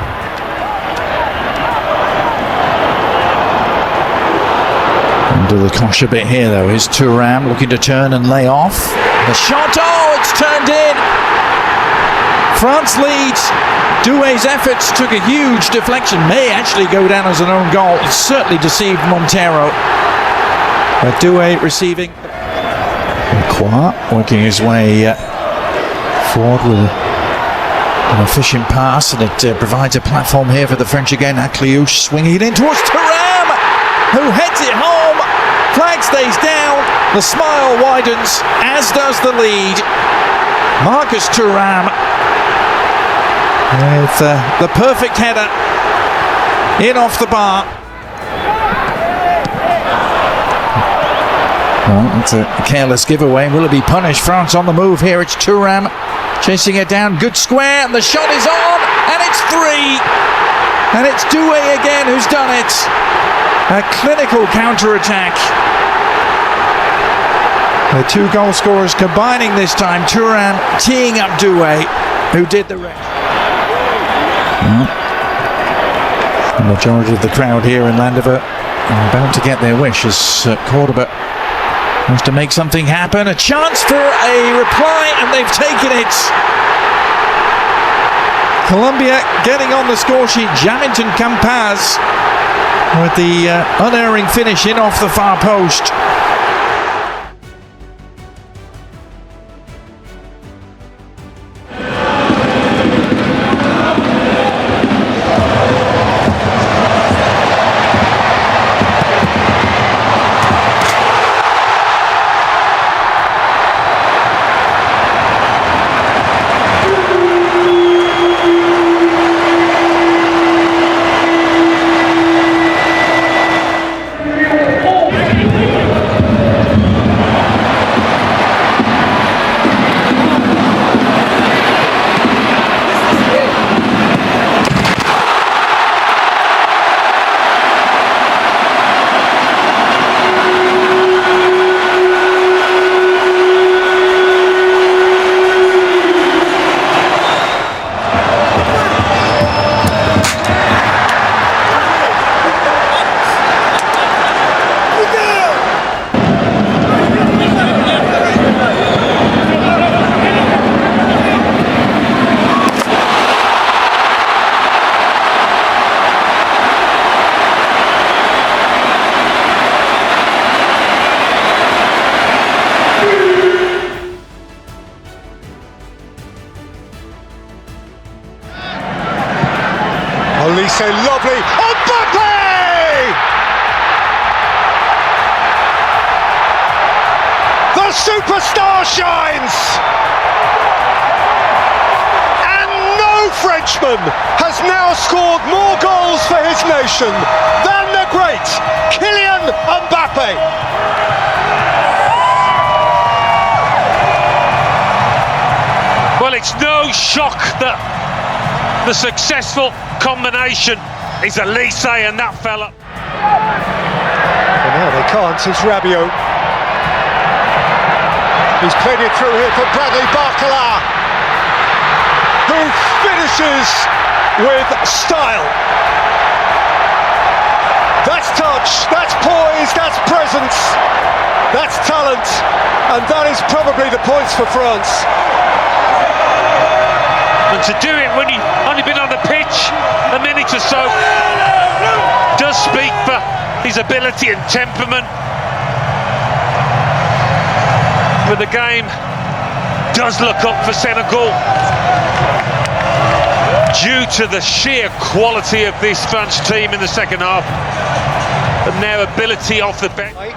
Under the cosh a bit here though is Thuram looking to turn and lay off. The shot, oh, it's turned in. France leads. Doué's efforts took a huge deflection, may actually go down as an own goal. It certainly deceived Montero. But Doué receiving. Croix working his way forward with an efficient pass, and it provides a platform here for the French again. Akliouche swinging it in towards Thuram, who heads it home. Flag stays down, the smile widens, as does the lead. Marcus Thuram with the perfect header in off the bar. Well, it's a careless giveaway. Will it be punished? France on the move here. It's Thuram chasing it down. Good square, and the shot is on, and it's 3. And it's Doué again who's done it. A clinical counter-attack. The two goal scorers combining this time. Thuram teeing up Doué, who did the rest. The majority of the crowd here in Landover are about to get their wish as Cordoba wants to make something happen. A chance for a reply, and they've taken it. Colombia getting on the score sheet. Jamington Campaz with the unerring finish in off the far post. Olise, lovely. Mbappé! The superstar shines! And no Frenchman has now scored more goals for his nation than the great Kylian Mbappé. Well, it's no shock that the successful combination is Olise and that fella. Well, now they can't, it's Rabiot. He's played it through here for Bradley Barcola, who finishes with style. That's touch, that's poise, that's presence, that's talent, and that is probably the points for France. And to do it when you've only been on the pitch a minute or so does speak for his ability and temperament. But the game does look up for Senegal due to the sheer quality of this French team in the second half and their ability off the bench. Oh,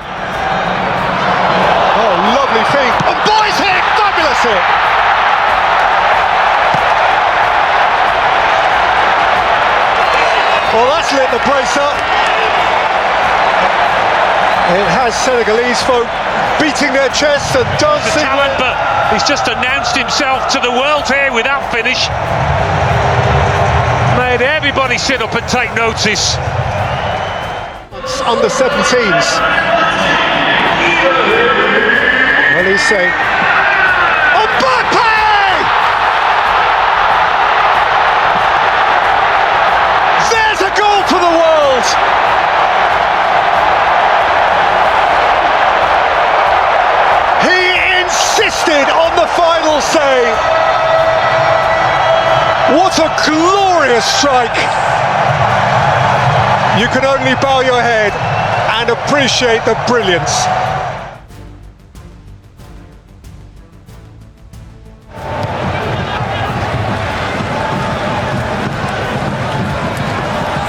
lovely feed. And boys hit! Fabulous hit! Well, that's lit the place up. It has Senegalese folk beating their chests and dancing. The talent, but he's just announced himself to the world here with that finish. Made everybody sit up and take notice. It's under 17s. Well, he's saying, Mbappé! What a glorious strike! You can only bow your head and appreciate the brilliance.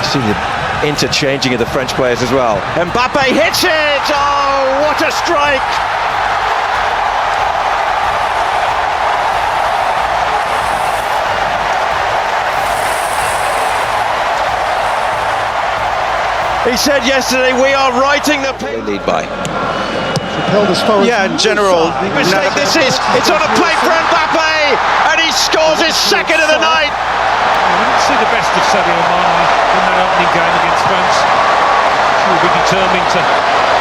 See the interchanging of the French players as well. Mbappe hits it! Oh, what a strike! He said yesterday, we are writing the lead by. Yeah, in general. Mistake this is. It's on a plate for Mbappe, and he scores his second of the night. We didn't see the best of Sadio Mane in that opening game against France. He will be determined to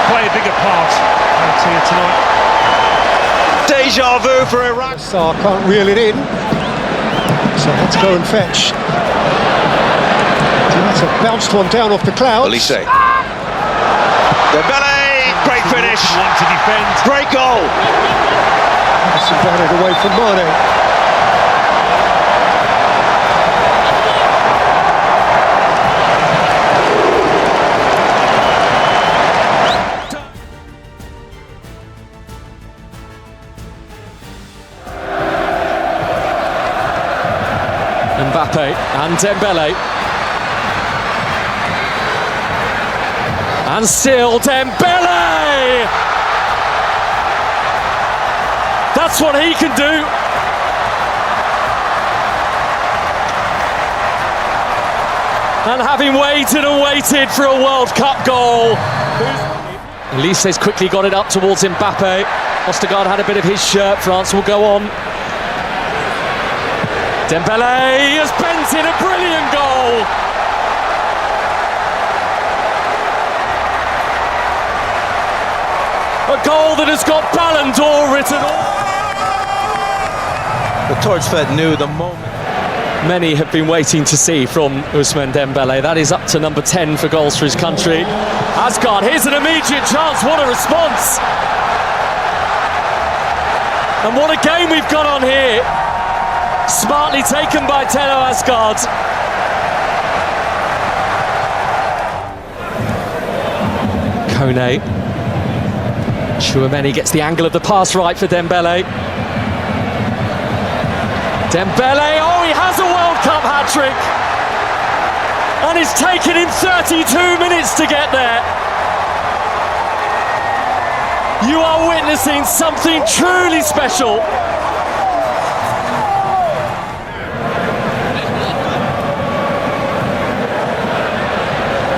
play a bigger part here tonight. Deja vu for Iraq. Sarr can't reel it in, so had to go and fetch. That's a bounced one down off the clouds. Elise. Dembele, great finish. One to defend. Great goal. Some batted away from Mane. Mbappe and Dembele. And still Dembele! That's what he can do. And having waited and waited for a World Cup goal. Elise's quickly got it up towards Mbappe. Ostergaard had a bit of his shirt. France will go on. Dembele has bent in a brilliant goal. A goal that has got Ballon d'Or written on. The Torchfed knew the moment. Many have been waiting to see from Ousmane Dembele. That is up to number 10 for goals for his country. Asgard, here's an immediate chance. What a response. And what a game we've got on here. Smartly taken by Telo Asgard. Kone. Chouameni gets the angle of the pass right for Dembele. Dembele, oh, he has a World Cup hat-trick. And it's taken him 32 minutes to get there. You are witnessing something truly special.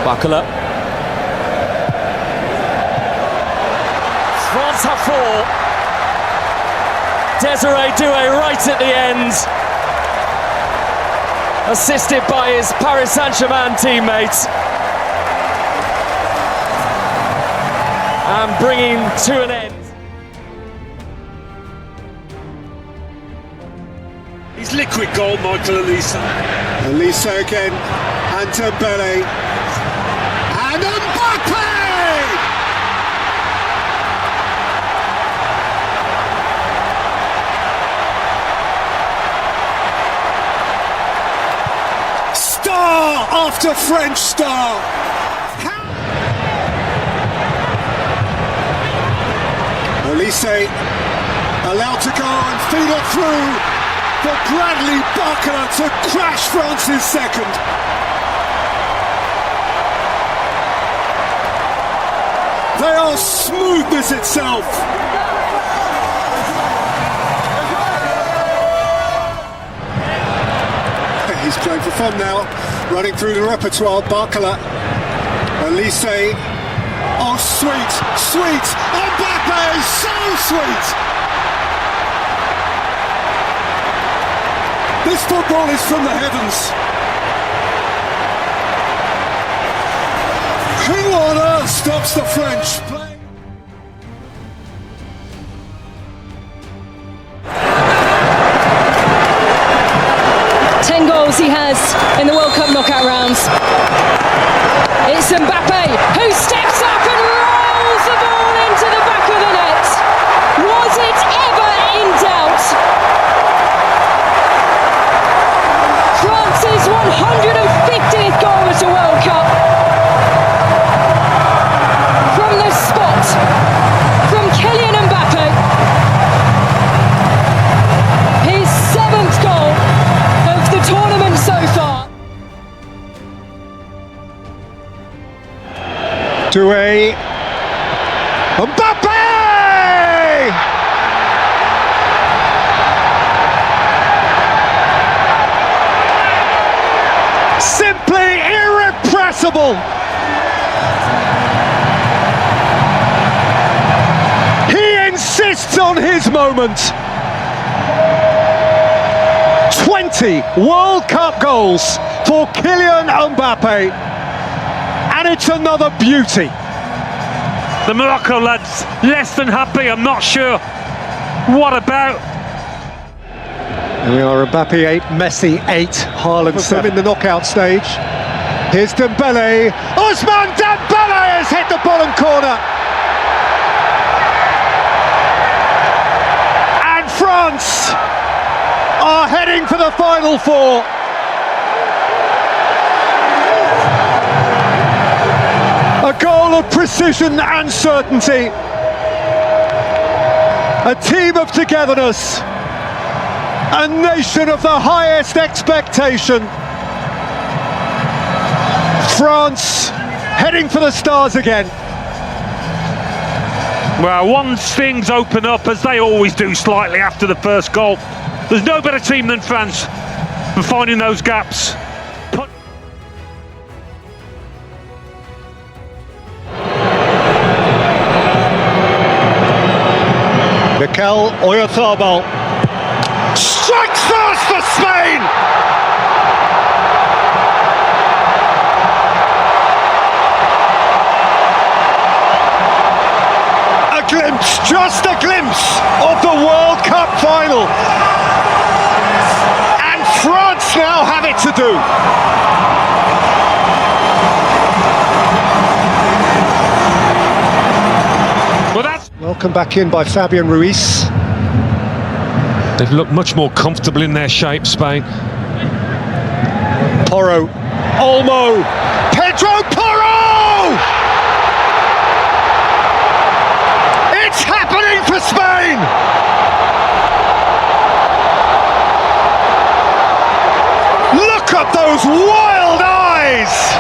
Bakala. France have 4. Desiree Doué right at the end. Assisted by his Paris Saint-Germain teammates. And bringing to an end. His liquid goal, Michael Elise. Elise again, and Dembele. And Mbappe! Star after French star. Elise allowed to go and feed it through for Bradley Barker to crash France's second. They are smoothness itself. He's playing for fun now, running through the repertoire. Barkala, Elise, oh sweet, sweet, Mbappe, so sweet. This football is from the heavens. Who on earth stops the French playing? 10 goals he has in the World Cup knockout rounds. It's Mbappe who steps up and rolls the ball into the back of the net. Was it ever in doubt? Doué. Mbappe! Simply irrepressible. He insists on his moment. 20 World Cup goals for Kylian Mbappe, and it's another beauty. The Morocco lads less than happy, I'm not sure what about. And we are Mbappe 8, Messi 8, Haaland 7 in the knockout stage. Here's Dembele. Ousmane Dembele has hit the bottom corner. And France are heading for the Final Four. A goal of precision and certainty. A team of togetherness. A nation of the highest expectation. France heading for the stars again. Well, once things open up, as they always do slightly after the first goal, there's no better team than France for finding those gaps. Mikel Oyarzabal strikes first for Spain! A glimpse, just a glimpse of the World Cup final. And France now have it to do. Welcome back in by Fabian Ruiz. They've looked much more comfortable in their shape, Spain. Porro, Olmo, Pedro Porro! It's happening for Spain! Look at those wild eyes!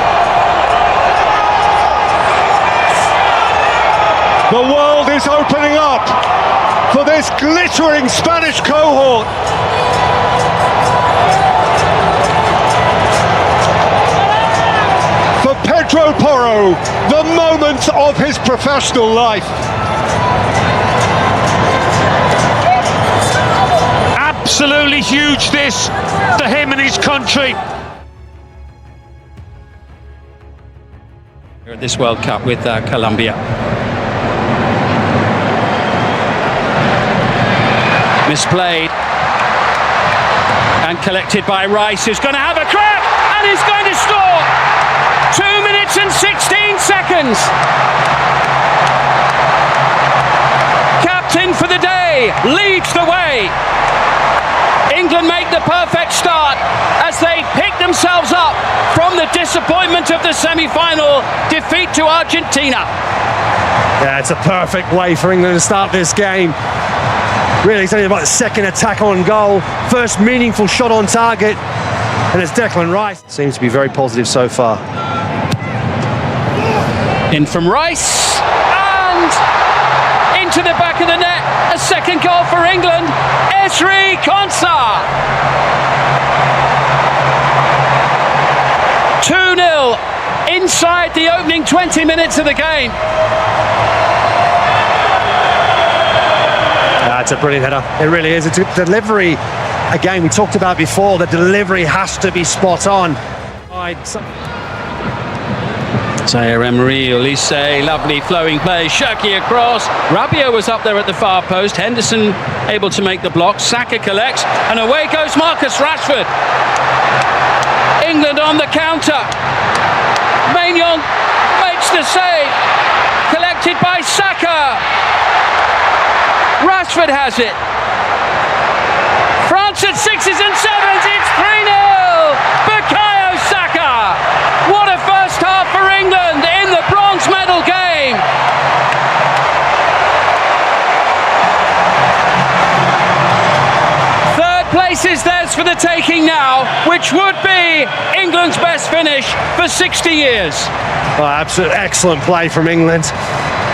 The world is opening up for this glittering Spanish cohort. For Pedro Porro, the moment of his professional life. Absolutely huge this to him and his country. This World Cup with Colombia. Misplayed and collected by Rice, who's going to have a crack and he's going to score. 2 minutes and 16 seconds. Captain for the day leads the way. England make the perfect start as they pick themselves up from the disappointment of the semi-final defeat to Argentina. Yeah, it's a perfect way for England to start this game. Really, it's only about the second attack on goal, first meaningful shot on target, and it's Declan Rice. Seems to be very positive so far. In from Rice, and into the back of the net. A second goal for England. Esri Konsa. 2-0 inside the opening 20 minutes of the game. It's a brilliant header. It really is. It's a delivery. Again, we talked about before, the delivery has to be spot on. Thierry Olise, lovely flowing play. Shaki across. Rabiot was up there at the far post. Henderson able to make the block. Saka collects, and away goes Marcus Rashford. England on the counter. Maignan makes the save. Collected by Saka. Rashford has it. France at 6s and 7s. It's 3-0. Bukayo Saka. What a first half for England in the bronze medal game. Third place is theirs for the taking now, which would be England's best finish for 60 years. Oh, absolute excellent play from England.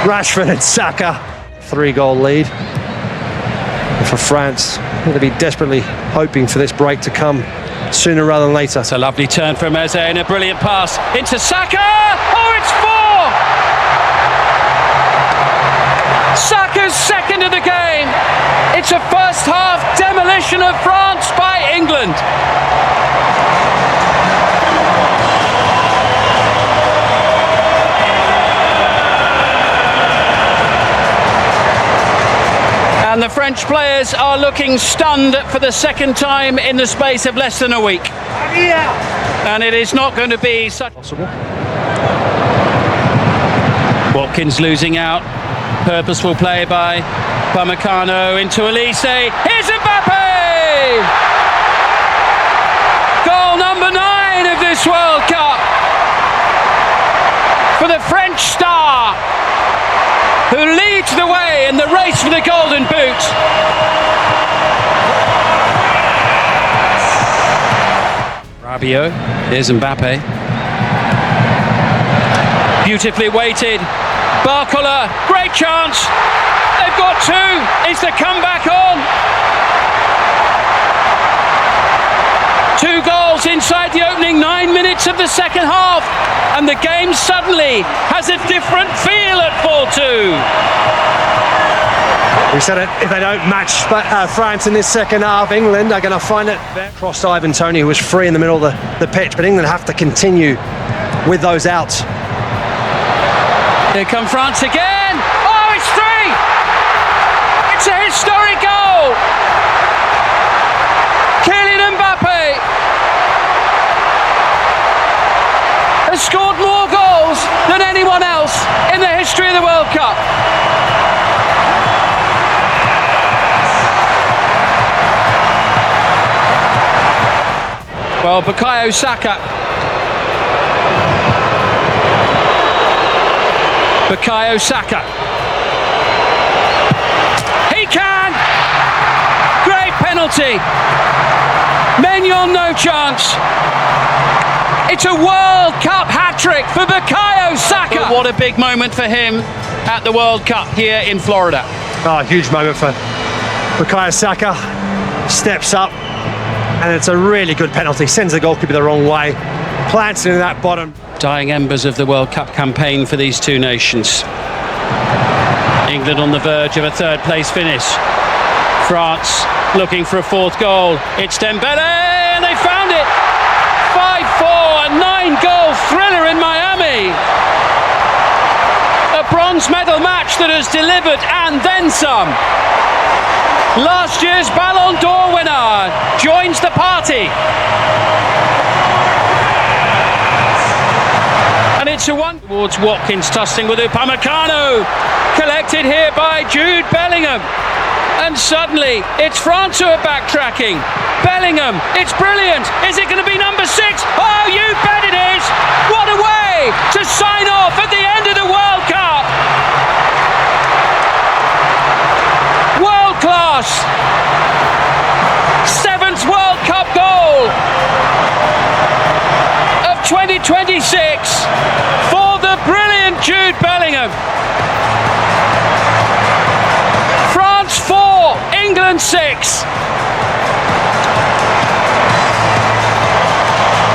Rashford and Saka. 3-goal lead. And for France, they'll be desperately hoping for this break to come sooner rather than later. It's a lovely turn from Eze and a brilliant pass into Saka. Oh, it's 4! Saka's second of the game. It's a first half demolition of France by England. And the French players are looking stunned for the second time in the space of less than a week. And it is not going to be such possible. Watkins losing out. Purposeful play by Upamecano into Elise. Here's Mbappe! Goal number 9 of this World Cup for the French star, who leads the way in the race for the Golden Boot. Rabiot, here's Mbappe. Beautifully weighted. Barcola, great chance. They've got 2. Is the comeback on? 2 goals inside the opening 9 minutes of the second half, and the game suddenly has a different feel at 4-2. We said it, if they don't match France in this second half, England are going to find it. Crossed Ivan Toney, who was free in the middle of the pitch, but England have to continue with those outs. Here come France again. Oh, it's 3! It's a historic goal. Kylian Mbappe has scored more goals than anyone else in the history of the World Cup. Well, Bukayo Saka. Bukayo Saka. He can! Great penalty. Maignan, no chance. It's a World Cup hat-trick for Bukayo Saka. But what a big moment for him at the World Cup here in Florida. Oh, a huge moment for Bukayo Saka. Steps up, and it's a really good penalty. Sends the goalkeeper the wrong way. Plants it in that bottom. Dying embers of the World Cup campaign for these two nations. England on the verge of a third-place finish. France looking for a 4th goal. It's Dembele, and they found it. 5-4, a 9-goal thriller in Miami. A bronze medal match that has delivered and then some. Last year's Ballon d'Or winner joins the party. And it's a one towards Watkins, tussling with Upamecano. Collected here by Jude Bellingham. And suddenly, it's France who are backtracking. Bellingham, it's brilliant. Is it going to be number 6? Oh, you bet it is. What a way to sign off at the end of the World Cup. World class. 7th World Cup goal of 2026 for the brilliant Jude Bellingham. France 4, England 6.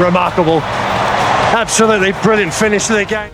Remarkable. Absolutely brilliant finish to the game.